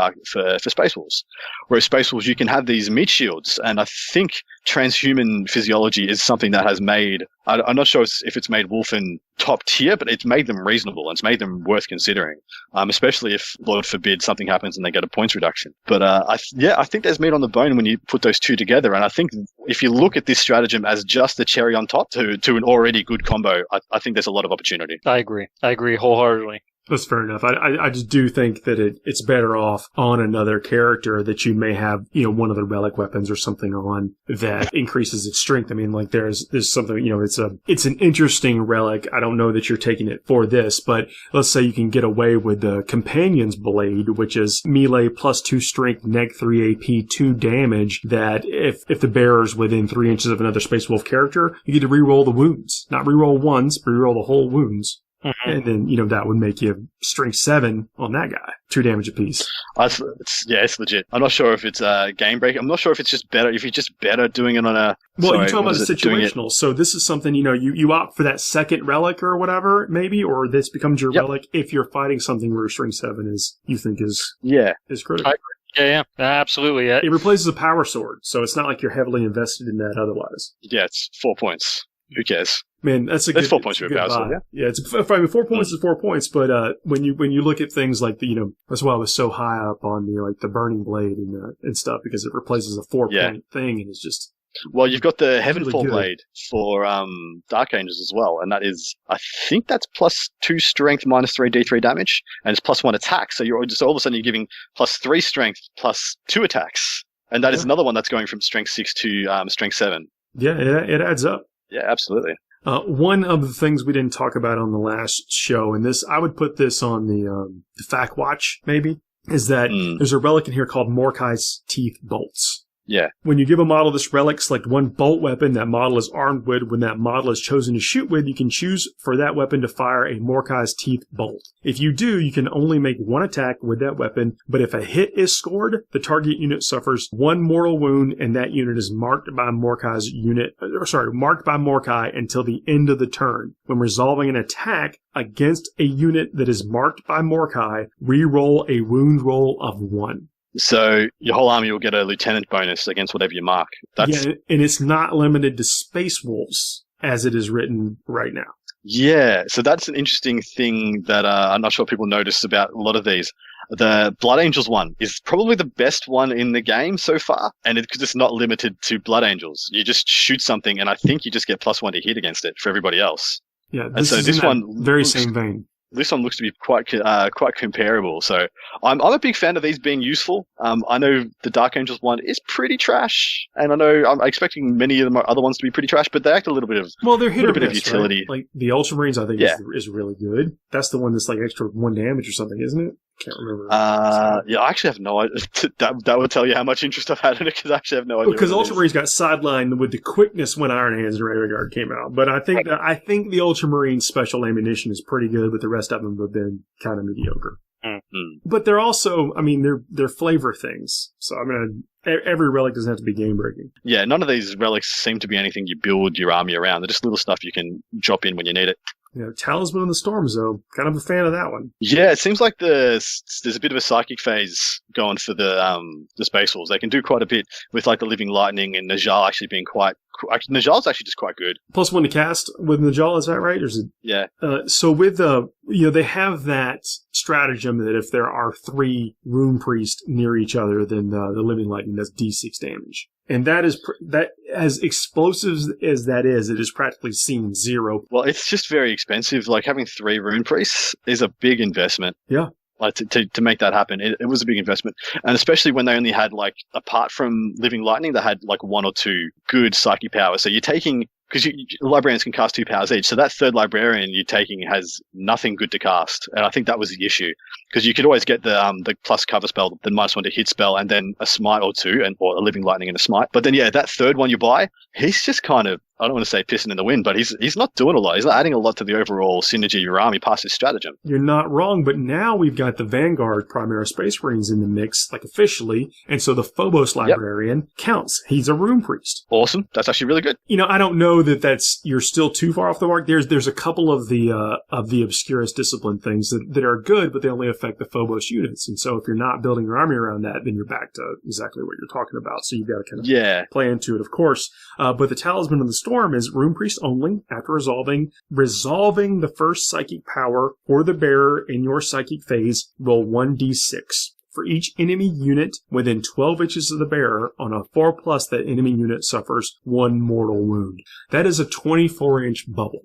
Space Wolves. Whereas Space Wolves, you can have these meat shields, and I think transhuman physiology is something that has made. I'm not sure if it's made Wolfen top tier, but it's made them reasonable and it's made them worth considering. Especially if, Lord forbid, something happens and they get a points reduction. But I think there's meat on the bone when you put those two together. And I think if you look at this stratagem as just the cherry on top to an already good combo, I think there's a lot of opportunity. I agree wholeheartedly. That's fair enough. I just do think that it's better off on another character that you may have, one of the relic weapons or something on that increases its strength. I mean, like there's something, it's an interesting relic. I don't know that you're taking it for this, but let's say you can get away with the Companion's Blade, which is melee +2 strength, -3 AP, 2 damage, that if the bearer's within 3 inches of another Space Wolf character, you get to reroll the wounds. Not reroll ones, but reroll the whole wounds. Mm-hmm. And then, that would make you strength 7 on that guy. 2 damage apiece. It's legit. I'm not sure if it's a game break. I'm not sure if it's just better, if you're just better doing it on a... Well, you're talking about a situational. So this is something, you opt for that second relic or whatever, maybe, or this becomes your relic if you're fighting something where strength 7 is critical. Yeah, absolutely. Yeah. It replaces a power sword, so it's not like you're heavily invested in that otherwise. Yeah, it's 4 points. Who cares? Man, that's 4 points for a power sword. Yeah, it's 4 points is 4 points, but when you look at things like that's why I was so high up on the Burning Blade and stuff, because it replaces a 4-point thing, and it's just. Well, you've got the Heavenfall Blade for Dark Angels as well, and that is, I think that's +2 strength, -3 D3 damage, and it's +1 attack. So you're just all of a sudden you're giving +3 strength, +2 attacks, and that is another one that's going from strength 6 to strength 7. Yeah, it adds up. Yeah, absolutely. One of the things we didn't talk about on the last show, and this I would put this on the Fact Watch maybe, is that there's a relic in here called Morkai's Teeth Bolts. Yeah. When you give a model this relic, select one bolt weapon that model is armed with. When that model is chosen to shoot with, you can choose for that weapon to fire a Morkai's Teeth bolt. If you do, you can only make one attack with that weapon, but if a hit is scored, the target unit suffers one mortal wound, and that unit is marked by Morkai until the end of the turn. When resolving an attack against a unit that is marked by Morkai, re-roll a wound roll of 1. So your whole army will get a lieutenant bonus against whatever you mark. Yeah, and it's not limited to Space Wolves as it is written right now. Yeah, so that's an interesting thing that I'm not sure people notice about a lot of these. The Blood Angels one is probably the best one in the game so far, and because it's not limited to Blood Angels. You just shoot something, and I think you just get +1 to hit against it for everybody else. Yeah, this one very same vein. This one looks to be quite comparable. So I'm a big fan of these being useful. I know the Dark Angels one is pretty trash, and I know I'm expecting many of the other ones to be pretty trash, but they act a little bit of they're hit or miss, of utility. Right? Like the Ultramarines, I think is really good. That's the one that's like extra 1 damage or something, isn't it? Can't remember. Yeah, I actually have no idea. That would tell you how much interest I've had in it, because I actually have no idea. Because Ultramarines got sidelined with the quickness when Iron Hands and Radar Guard came out. But I think the Ultramarine special ammunition is pretty good, but the rest of them have been kind of mediocre. Mm-hmm. But they're also, they're flavor things. So every relic doesn't have to be game breaking. Yeah, none of these relics seem to be anything you build your army around. They're just little stuff you can drop in when you need it. Talisman of the Storms, though. Kind of a fan of that one. Yeah, it seems like there's a bit of a psychic phase going for the Space Wolves. They can do quite a bit with like the Living Lightning and Najal actually being Najal's actually just quite good. +1 to cast with Najal, is that right? Or is it? Yeah. So with they have that stratagem that if there are 3 Rune Priests near each other, then the Living Lightning does D6 damage. And that is as explosive as that is, it is practically seen 0. Well, it's just very expensive. Like having 3 Rune Priests is a big investment. Yeah. Like to make that happen, it was a big investment, and especially when they only had apart from Living Lightning, they had 1 or 2 good psychic powers. So you're taking, because librarians can cast 2 powers each, so that 3rd librarian you're taking has nothing good to cast, and I think that was the issue, because you could always get the plus cover spell, the -1 to hit spell, and then a smite or 2, or a Living Lightning and a smite. But then that 3rd one you buy, he's just kind of, I don't want to say pissing in the wind, but he's not doing a lot. He's not adding a lot to the overall synergy of your army past his stratagem. You're not wrong, but now we've got the Vanguard Primera Space Marines in the mix, officially, and so the Phobos Librarian counts. He's a Rune Priest. Awesome. That's actually really good. I don't know that's you're still too far off the mark. There's a couple of the Obscurus Discipline things that are good, but they only affect the Phobos units, and so if you're not building your army around that, then you're back to exactly what you're talking about. So you've got to kind of play into it, of course. But the Talisman of the Storm is Rune Priest only. After resolving the first psychic power for the bearer in your psychic phase, roll 1d6. For each enemy unit within 12 inches of the bearer, on a 4+, that enemy unit suffers 1 mortal wound. That is a 24-inch bubble.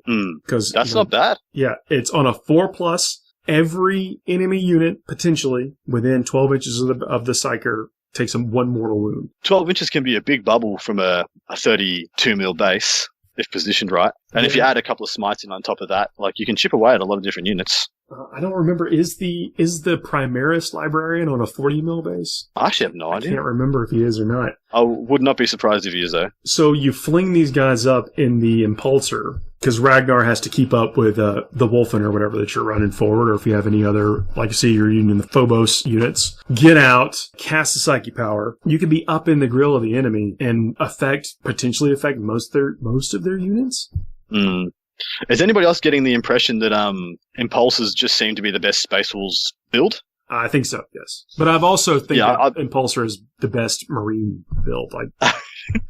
That's not bad. Yeah, it's on a 4+. Every enemy unit, potentially, within 12 inches of the psyker, takes 1 mortal wound. 12 inches can be a big bubble from a 32 mil base, if positioned right. And if you add a couple of smites in on top of that, you can chip away at a lot of different units. I don't remember. Is the Primaris Librarian on a 40 mil base? I actually have no idea. I can't remember if he is or not. I would not be surprised if he is, though. So you fling these guys up in the Impulsor, because Ragnar has to keep up with the Wolfen or whatever that you're running forward, or if you have any other, like you say, you're using the Phobos units. Get out, cast a Psychic Power. You can be up in the grill of the enemy and potentially affect most of their units. Is anybody else getting the impression that Impulsors just seem to be the best Space Wolves build? I think so, yes. But I've also think that Impulsor is the best Marine build.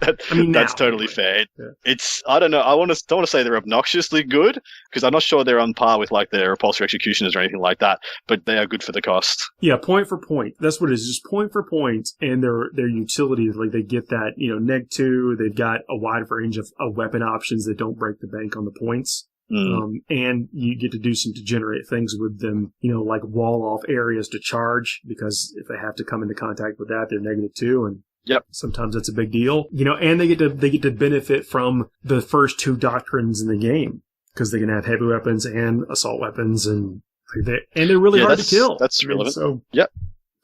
That's totally fair. Yeah. I don't know. I don't want to say they're obnoxiously good, because I'm not sure they're on par with their Repulsor Executioners or anything like that, but they are good for the cost. Yeah, point for point. That's what it is. Just point for point, and their utility, they get that, neg2, they've got a wide range of weapon options that don't break the bank on the points. And you get to do some degenerate things with them, like wall off areas to charge, because if they have to come into contact with that, they're -2, and sometimes that's a big deal. And they get to benefit from the first 2 doctrines in the game, because they can have heavy weapons and assault weapons, and they're really hard to kill. That's relevant. So,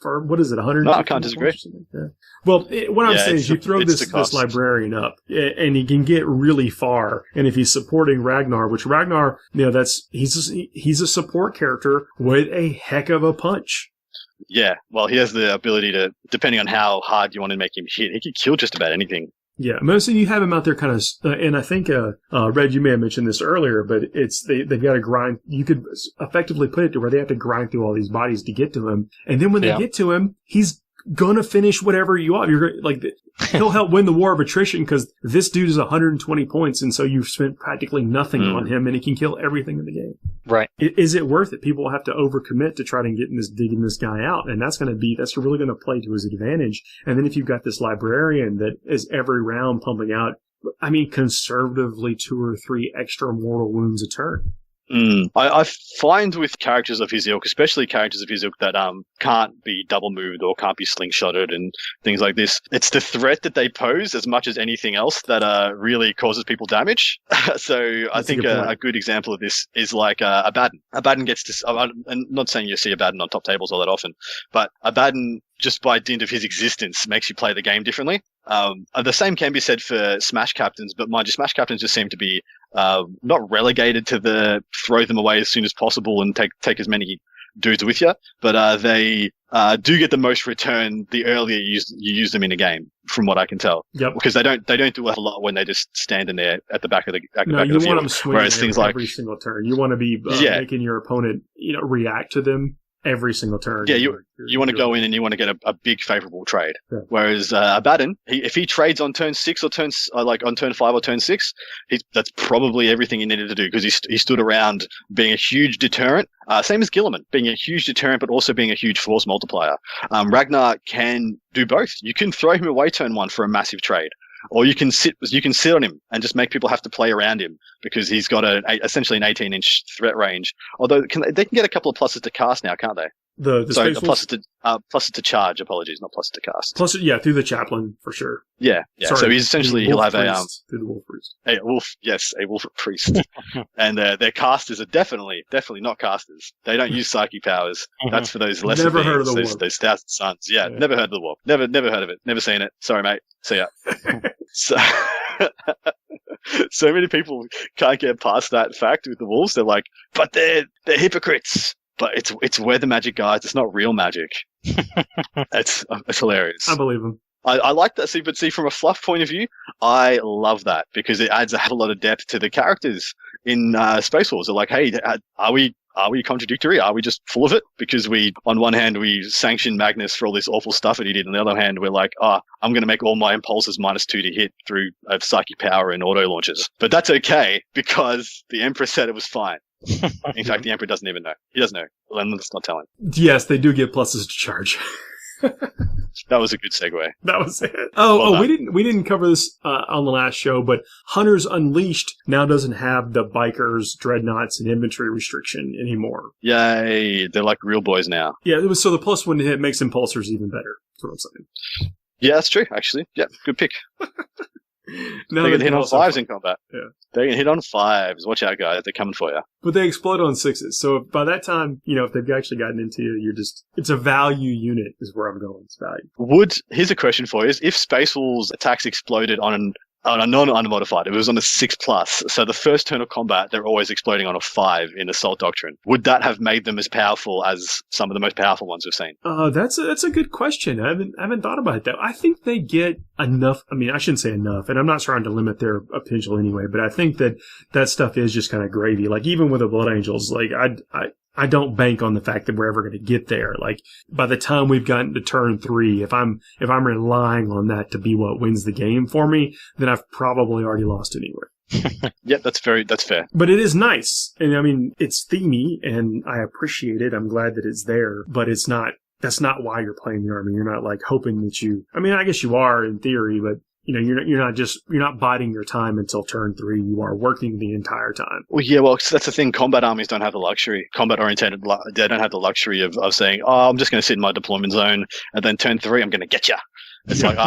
for what is it, 100? No, I can't disagree. Well, what I'm saying is you throw this librarian up, and he can get really far. And if he's supporting Ragnar, which Ragnar, he's a support character with a heck of a punch. Yeah, well, he has the ability to, depending on how hard you want to make him hit, he can kill just about anything. Yeah, mostly you have him out there kind of, and I think, Red, you may have mentioned this earlier, but they've got to grind. You could effectively put it to where they have to grind through all these bodies to get to him. And then when they get to him, he's gonna finish whatever you want. He'll help win the war of attrition because this dude is 120 points, and so you've spent practically nothing on him, and he can kill everything in the game. Right. Is it worth it? People will have to overcommit to try to digging this guy out, and that's really going to play to his advantage. And then if you've got this librarian that is every round pumping out, I mean, conservatively 2 or 3 extra mortal wounds a turn. I find with characters of his ilk, especially characters of his ilk that can't be double moved or can't be slingshotted and things like this, it's the threat that they pose as much as anything else that really causes people damage. So I think a good example of this is like Abaddon. Abaddon gets to, I'm not saying you see Abaddon on top tables all that often, but Abaddon, just by dint of his existence, makes you play the game differently. The same can be said for Smash Captains, but mind you, Smash Captains just seem to be not relegated to the throw them away as soon as possible and take as many dudes with you, but they do get the most return the earlier you use them in a game, from what I can tell. Yep. Because they don't do a lot when they just stand in there at the back of the field. No, you want them swinging every single turn. You want to be making your opponent react to them every single turn. Yeah, you want to go in and you want to get a big favorable trade. Yeah. Whereas Abaddon, if he trades on turn 6 or on turn 5 or turn 6, that's probably everything he needed to do, because he stood around being a huge deterrent. Same as Gilliman, being a huge deterrent, but also being a huge force multiplier. Ragnar can do both. You can throw him away turn 1 for a massive trade, or you can sit on him and just make people have to play around him because he's got essentially an 18-inch threat range. Although they can get a couple of pluses to cast now, can't they? Pluses to charge. Apologies, not pluses to cast. Plus, through the chaplain for sure. Yeah. Sorry, so he's essentially he'll have through the wolf priest. A wolf priest, and their casters are definitely not casters. They don't use psychic powers. That's for those lesser beings, heard of the those thousand sons. Yeah, never heard of the wolf. Never heard of it. Never seen it. Sorry, mate. See ya. So many people can't get past that fact with the wolves. They're like, but they're hypocrites. But it's where the magic guys. It's not real magic. It's hilarious. I believe them. I like that. See, from a fluff point of view, I love that because it adds a hell of a lot of depth to the characters in Space Wars. They're like, hey, are we contradictory? Are we just full of it? Because on one hand, we sanction Magnus for all this awful stuff that he did. On the other hand, we're like, I'm going to make all my impulses -2 to hit through psychic power and auto launches. But that's okay because the Emperor said it was fine. In fact, the Emperor doesn't even know. He doesn't know. Let's not tell him. Yes, they do get pluses to charge. That was a good segue. That was it. We didn't cover this on the last show, but Hunters Unleashed now doesn't have the bikers, dreadnoughts, and infantry restriction anymore. Yay! They're like real boys now. Yeah, so the +1 to hit makes impulsors even better. That's what I'm saying. Yeah, that's true. Actually, yeah, good pick. They can hit on 5s in combat. Yeah. They can hit on 5s. Watch out, guys. They're coming for you. But they explode on 6s. So by that time, if they've actually gotten into you, it's a value unit is where I'm going. It's value. Here's a question for you. If Space Wolves attacks exploded on a non-unmodified, it was on a 6+, so the first turn of combat, they're always exploding on a 5 in Assault Doctrine. Would that have made them as powerful as some of the most powerful ones we've seen? That's a good question. I haven't thought about that. I think they get enough. I mean, I shouldn't say enough, and I'm not trying to limit their potential anyway, but I think that stuff is just kind of gravy. Like, even with the Blood Angels, like, I don't bank on the fact that we're ever going to get there. Like, by the time we've gotten to turn 3, if I'm relying on that to be what wins the game for me, then I've probably already lost anyway. Yeah, that's fair. But it is nice. And I mean, it's themey and I appreciate it. I'm glad that it's there, but that's not why you're playing the army. You're not like hoping that I guess you are in theory, but you're not biding your time until turn 3. You are working the entire time. Well, yeah, that's the thing. Combat armies don't have the luxury. Combat-oriented, they don't have the luxury of saying, I'm just going to sit in my deployment zone, and then turn 3, I'm going to get you. It's like,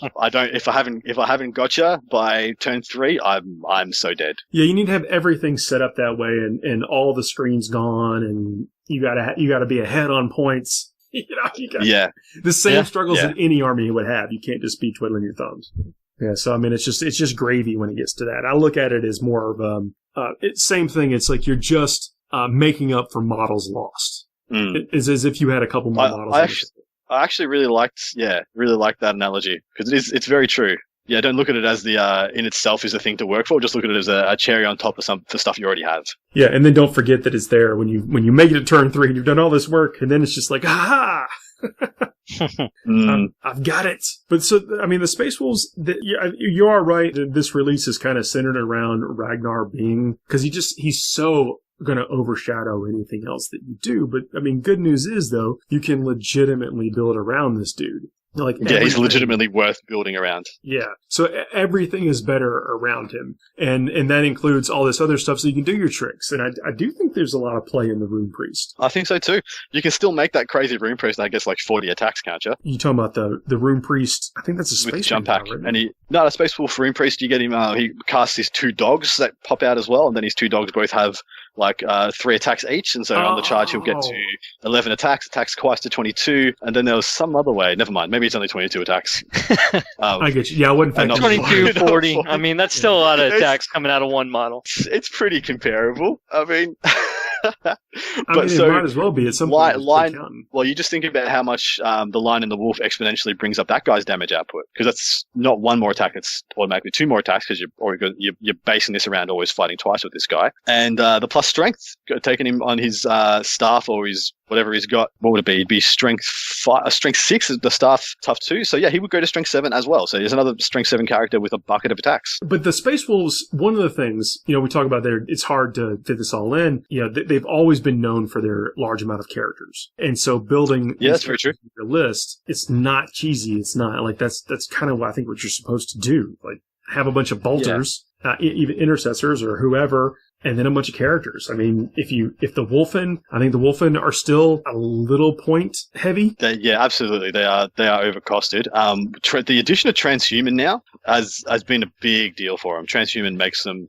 if I haven't got you by turn 3, I'm so dead. Yeah, you need to have everything set up that way, and all the screens gone, and you gotta be ahead on points. You got the same struggles that any army would have. You can't just be twiddling your thumbs. Yeah, so I mean, it's just gravy when it gets to that. I look at it as more of same thing. It's like you're just making up for models lost. It's as if you had a couple more models. I actually really liked that analogy because it's very true. Yeah, don't look at it as the in itself is a thing to work for. Just look at it as a cherry on top of the stuff you already have. Yeah, and then don't forget that it's there when you make it to turn 3 and you've done all this work, and then it's just like, aha! I've got it. But so, I mean, the Space Wolves, you are right. This release is kind of centered around Ragnar being, because he's so going to overshadow anything else that you do. But I mean, good news is though, you can legitimately build around this dude. Like he's legitimately worth building around. Yeah. So everything is better around him. And that includes all this other stuff so you can do your tricks. And I do think there's a lot of play in the Rune Priest. I think so too. You can still make that crazy Rune Priest and I guess like 40 attacks, can't you? You talking about the Rune Priest? I think that's a Space jump pack. Right? And a Space Wolf Rune Priest, you get him, he casts his 2 dogs that pop out as well. And then his 2 dogs both have like 3 attacks each. And so on the charge, he'll get to 11 attacks twice to 22. And then there was some other way. Never mind. Maybe it's only 22 attacks. I get you. Yeah, I wouldn't factor 22, 40. I mean, that's still a lot of attacks coming out of one model. It's pretty comparable. I mean... it might as well be at some point. Well, you just think about how much the Lion and the Wolf exponentially brings up that guy's damage output, because that's not 1 more attack; it's automatically 2 more attacks because you're basing this around always fighting twice with this guy. And the plus strength, taking him on his staff or his whatever he's got. What would it be? It'd be strength 6 is the staff tough 2. So yeah, he would go to strength 7 as well. So there's another strength 7 character with a bucket of attacks. But the Space Wolves, one of the things we talk about there, it's hard to fit this all in. They've always been known for their large amount of characters, and so building that's very true. Your list, it's not cheesy. It's not like that's kind of what I think what you're supposed to do. Like have a bunch of bolters, even intercessors or whoever. And then a bunch of characters. I mean, if the Wolfen, I think the Wolfen are still a little point heavy. Absolutely. They are overcosted. The addition of Transhuman now has been a big deal for them. Transhuman makes them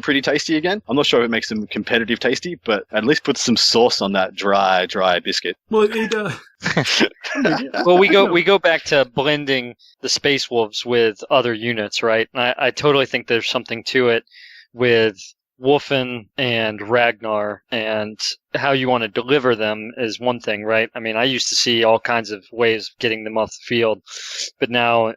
pretty tasty again. I'm not sure if it makes them competitive tasty, but at least puts some sauce on that dry biscuit. Well, Well, we go back to blending the Space Wolves with other units, right? And I totally think there's something to it with Wolfen and Ragnar, and how you want to deliver them is one thing, right? I mean, I used to see all kinds of ways of getting them off the field, but now,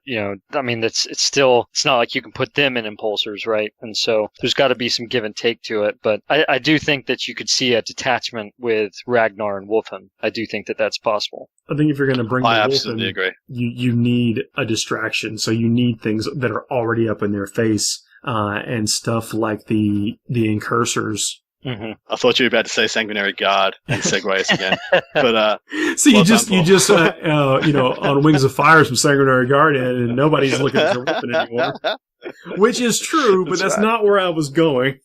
I mean, it's not like you can put them in impulsors, right? And so there's got to be some give and take to it, but I do think that you could see a detachment with Ragnar and Wolfen. I do think that that's possible. I think if you're going to bring the I Wolfen, absolutely agree. You need a distraction, so you need things that are already up in their face. And stuff like the incursors. Mm-hmm. I thought you were about to say Sanguinary Guard and segues again, but so you just on Wings of Fire some Sanguinary Guard and nobody's looking at their weapon anymore. Which is true, but that's not where I was going.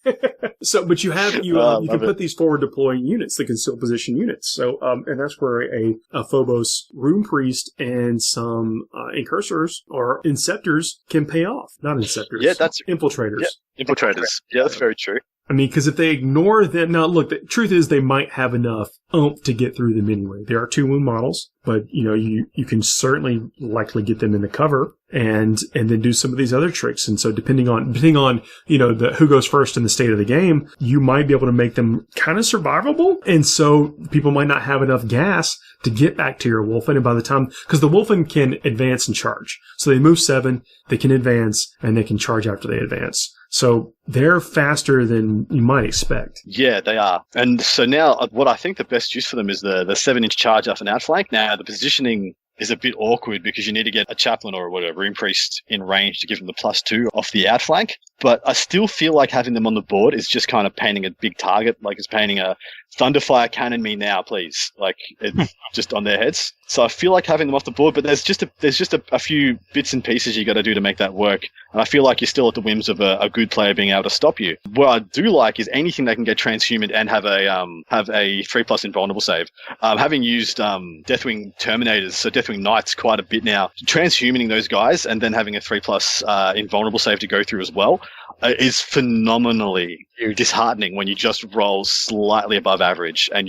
So, but you can put these forward deploying units that can still position units. So, and that's where a Phobos Rune Priest and some Incursors or Inceptors can pay off. Not Inceptors. Yeah, that's Infiltrators. Yeah, Infiltrators. Yeah, that's very true. I mean, because if they ignore them, now look, the truth is they might have enough oomph to get through them anyway. There are 2 wound models, but you can certainly likely get them in the cover and then do some of these other tricks. And so depending on who goes first in the state of the game, you might be able to make them kind of survivable. And so people might not have enough gas to get back to your Wolfen. And by the time, because the Wolfen can advance and charge. So they move 7, they can advance, and they can charge after they advance. So they're faster than you might expect. Yeah, they are. And so now what I think the best use for them is the 7-inch charge off an outflank. Now, the positioning is a bit awkward because you need to get a chaplain or whatever, Rune Priest in range to give them the +2 off the outflank. But I still feel like having them on the board is just kind of painting a big target, like it's painting a Thunderfire cannon me now, please. Like it's just on their heads. So I feel like having them off the board, but there's just a few bits and pieces you got to do to make that work. And I feel like you're still at the whims of a good player being able to stop you. What I do like is anything that can get transhumaned and have a 3+ invulnerable save. Having used Deathwing Terminators, so Deathwing Knights quite a bit now, transhumaning those guys and then having a 3+ invulnerable save to go through as well is phenomenally disheartening when you just roll slightly above average and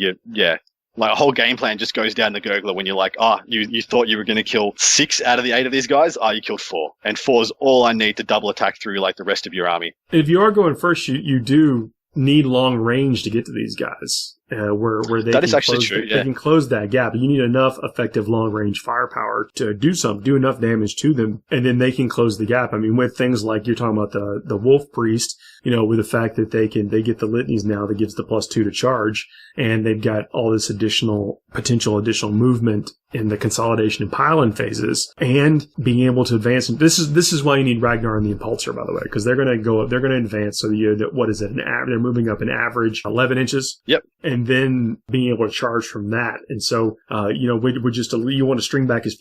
Like a whole game plan just goes down the gurgler when you're like, you thought you were going to kill 6 out of the 8 of these guys. You killed 4. And 4 is all I need to double attack through like the rest of your army. If you are going first, you do need long range to get to these guys. Where they that is actually true. They can close that gap. You need enough effective long range firepower to do enough damage to them, and then they can close the gap. I mean, with things like you're talking about the Wolf Priest, with the fact that they get the litanies now that gives the +2 to charge, and they've got all this potential additional movement in the consolidation and pile-in phases, and being able to advance. And this is why you need Ragnar and the Impulsor, by the way, because they're going to advance. So what is it? They're moving up an average 11 inches. Yep. And then being able to charge from that. And so, you want to string back as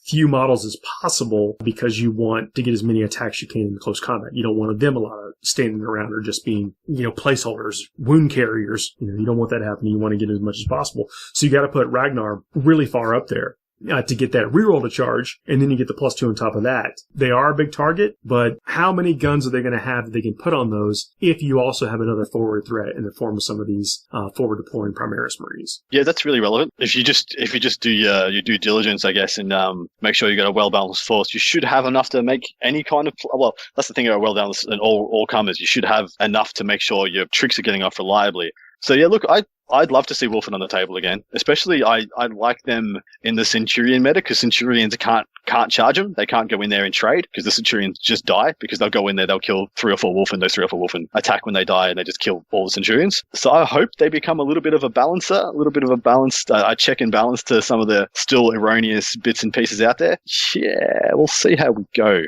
few models as possible because you want to get as many attacks you can in close combat. You don't want them a lot of standing around or just being, placeholders, wound carriers. You don't want that happening. You want to get as much as possible. So you got to put Ragnar really far up there. To get that reroll to charge, and then you get the +2 on top of that. They are a big target, but how many guns are they going to have that they can put on those if you also have another forward threat in the form of some of these forward deploying Primaris Marines? Yeah, that's really relevant. If you just do your due diligence, I guess, and make sure you got a well-balanced force, you should have enough to make any kind of... Well, that's the thing about well-balanced and all-comers. You should have enough to make sure your tricks are getting off reliably. So yeah, look, I'd love to see Wolfen on the table again. Especially, I like them in the Centurion meta because Centurions can't charge them. They can't go in there and trade because the Centurions just die because they'll go in there, they'll kill 3 or 4 Wolfen. Those 3 or 4 Wolfen attack when they die and they just kill all the Centurions. So I hope they become a little bit of a balancer, a little bit of a balanced, check and balance to some of the still erroneous bits and pieces out there. Yeah, we'll see how we go.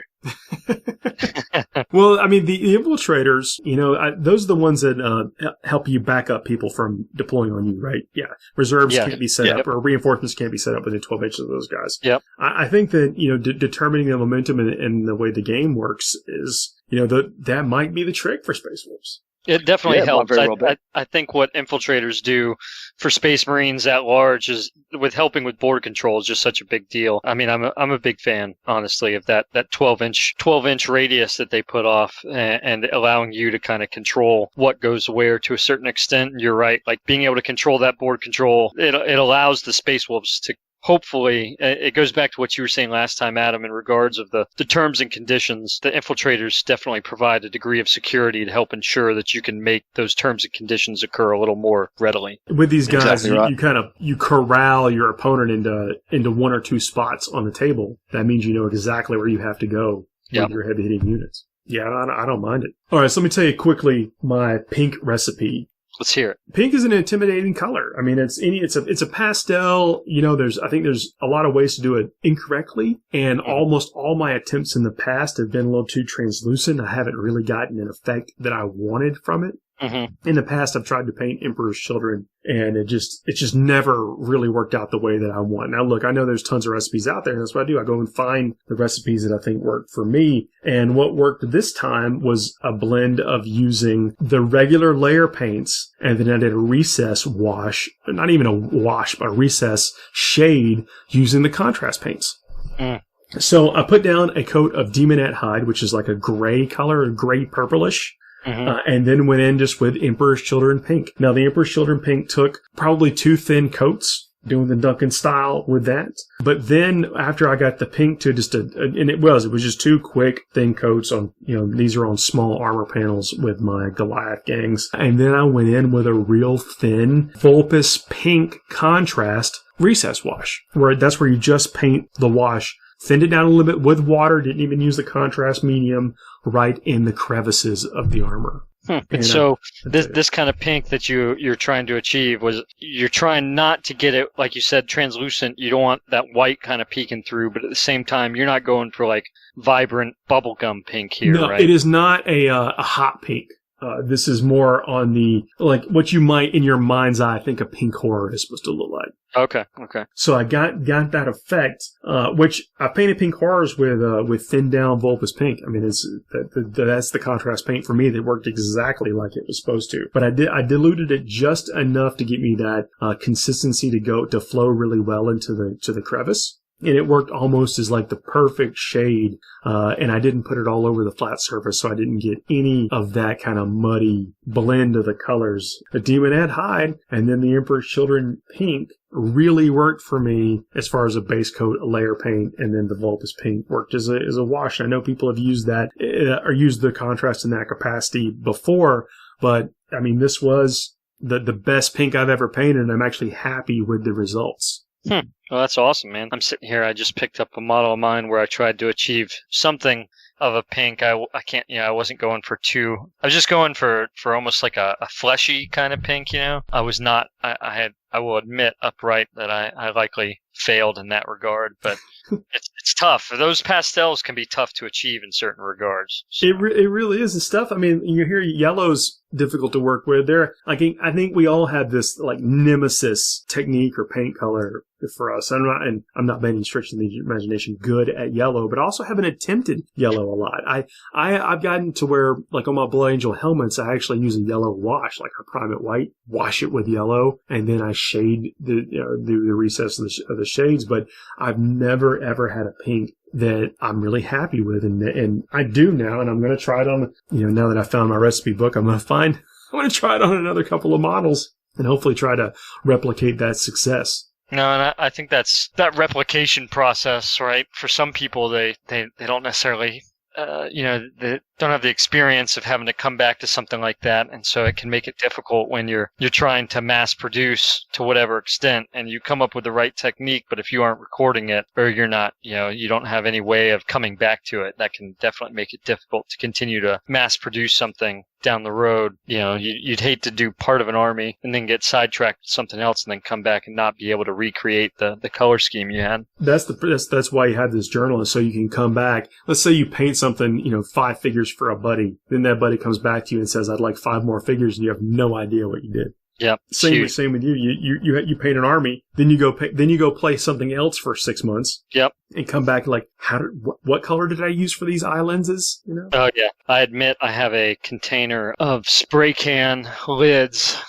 Well, I mean, the infiltrators, those are the ones that help you back up people from deploying on you, right? Yeah. Reserves can't be set up, or reinforcements can't be set up within 12 inches of those guys. Yep. I think that, determining the momentum and the way the game works is, that might be the trick for Space Wolves. It definitely helps. I think what infiltrators do for Space Marines at large is with helping with border control is just such a big deal. I mean, I'm a big fan, honestly, of that 12-inch radius that they put off and allowing you to kind of control what goes where to a certain extent. You're right. Like being able to control that border control, it allows the Space Wolves to hopefully, it goes back to what you were saying last time, Adam, in regards of the terms and conditions. The infiltrators definitely provide a degree of security to help ensure that you can make those terms and conditions occur a little more readily. With these guys, you corral your opponent into 1 or 2 spots on the table. That means you know exactly where you have to go with your heavy hitting units. Yeah, I don't mind it. All right, so let me tell you quickly my pink recipe. Let's hear it. Pink is an intimidating color. I mean, it's a pastel. I think there's a lot of ways to do it incorrectly, and almost all my attempts in the past have been a little too translucent. I haven't really gotten an effect that I wanted from it. Mm-hmm. In the past, I've tried to paint Emperor's Children, and it just never really worked out the way that I want. Now, look, I know there's tons of recipes out there, and that's what I do. I go and find the recipes that I think work for me. And what worked this time was a blend of using the regular layer paints, and then I did a recess wash, not even a wash, but a recess shade using the contrast paints. Mm. So I put down a coat of Demonette Hide, which is like a gray color, a gray purplish. Mm-hmm. And then went in just with Emperor's Children Pink. Now, the Emperor's Children Pink took probably 2 thin coats, doing the Duncan style with that. But then after I got the pink to and it was just 2 quick thin coats on, these are on small armor panels with my Goliath gangs. And then I went in with a real thin Vulpus pink contrast recess wash, that's where you just paint the wash, thinned it down a little bit with water, didn't even use the contrast medium, right in the crevices of the armor. And so this kind of pink that you're trying to achieve was you're trying not to get it, like you said, translucent. You don't want that white kind of peeking through, but at the same time, you're not going for like vibrant bubblegum pink here, no, right? It is not a hot pink. This is more on the, like, what you might, in your mind's eye, think a pink horror is supposed to look like. Okay. So I got that effect, which I painted pink horrors with thinned down Vulpus pink. I mean, that's the contrast paint for me that worked exactly like it was supposed to. But I diluted it just enough to get me that consistency to flow really well into the crevice. and it worked almost as like the perfect shade. And I didn't put it all over the flat surface, so I didn't get any of that kind of muddy blend of the colors. The Demonhead Hide and then the Emperor's Children Pink really worked for me as far as a base coat, a layer paint, and then the Vulpus Pink worked as a wash. I know people have used that or used the contrast in that capacity before, but I mean, this was the best pink I've ever painted, and I'm actually happy with the results. Well, that's awesome, man. I'm sitting here. I just picked up a model of mine where I tried to achieve something of a pink. I can't, I wasn't going for two. I was just going for almost like a fleshy kind of pink, I was not, I will admit upright that I likely failed in that regard, but it's tough. Those pastels can be tough to achieve in certain regards. So. It really is. The stuff, I mean, you hear yellow's difficult to work with. I think we all had this like nemesis technique or paint color for us. I'm not by any stretch of the imagination good at yellow, but I also haven't attempted yellow a lot. I've gotten to where, like on my Blood Angel helmets, I actually use a yellow wash, like I prime it white, wash it with yellow, and then I shade the recess of the shades. But I've never ever had a pink that I'm really happy with, and I do now, and I'm going to try it on. Now that I found my recipe book, I'm going to try it on another couple of models, and hopefully try to replicate that success. No, and I think that's that replication process, right? For some people, they don't necessarily, they don't have the experience of having to come back to something like that, and so it can make it difficult when you're trying to mass produce to whatever extent, and you come up with the right technique, but if you aren't recording it, or you're not, you don't have any way of coming back to it, that can definitely make it difficult to continue to mass produce something down the road. You'd hate to do part of an army and then get sidetracked with something else and then come back and not be able to recreate the color scheme you had. That's why you have this journal, is so you can come back. Let's say you paint something, 5 figures for a buddy. Then that buddy comes back to you and says, "I'd like 5 more figures," and you have no idea what you did. Yep. Same with you. You paint an army, then you go play something else for 6 months. Yep. And come back like, what color did I use for these eye lenses? Oh yeah. I admit I have a container of spray can lids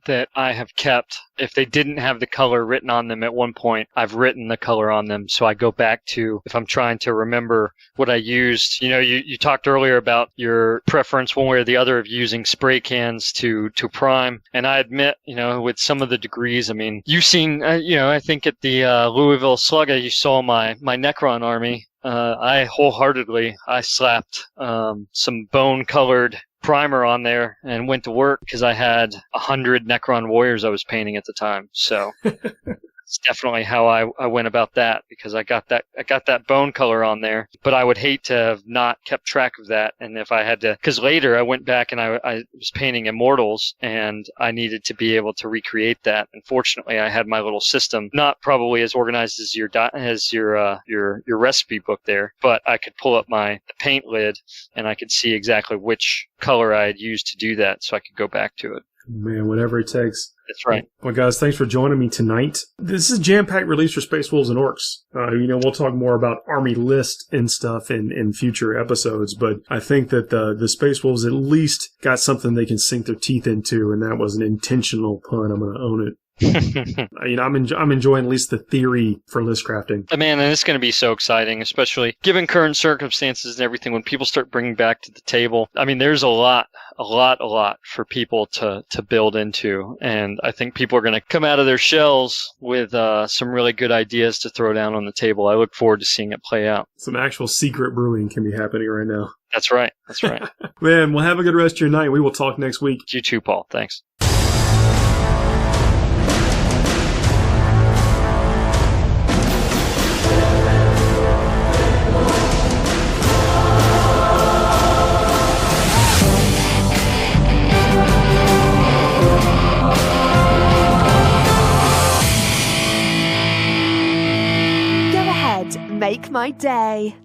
that I have kept. If they didn't have the color written on them at one point, I've written the color on them. So I go back to, if I'm trying to remember what I used. You talked earlier about your preference one way or the other of using spray cans to prime. And I admit, with some of the degrees, I mean, you've seen, I think at the Louisville Slugga, you saw my Necron army. I wholeheartedly slapped some bone-colored primer on there and went to work because I had 100 Necron warriors I was painting at the time. So it's definitely how I went about that, because I got that bone color on there. But I would hate to have not kept track of that. And if I had to, because later I went back and I was painting Immortals, and I needed to be able to recreate that. Unfortunately, I had my little system not probably as organized as your recipe book there, but I could pull up the paint lid and I could see exactly which color I had used to do that, so I could go back to it. Man, whatever it takes. That's right. Well, guys, thanks for joining me tonight. This is a jam-packed release for Space Wolves and Orcs. We'll talk more about Army List and stuff in future episodes, but I think that the Space Wolves at least got something they can sink their teeth into, and that was an intentional pun. I'm going to own it. I'm enjoying at least the theory for list crafting. Man, and it's going to be so exciting, especially given current circumstances and everything. When people start bringing back to the table, I mean, there's a lot for people to build into, and I think people are going to come out of their shells with some really good ideas to throw down on the table. I look forward to seeing it play out. Some actual secret brewing can be happening right now. That's right. Man, well, have a good rest of your night. We will talk next week. You too, Paul. Thanks. Make my day.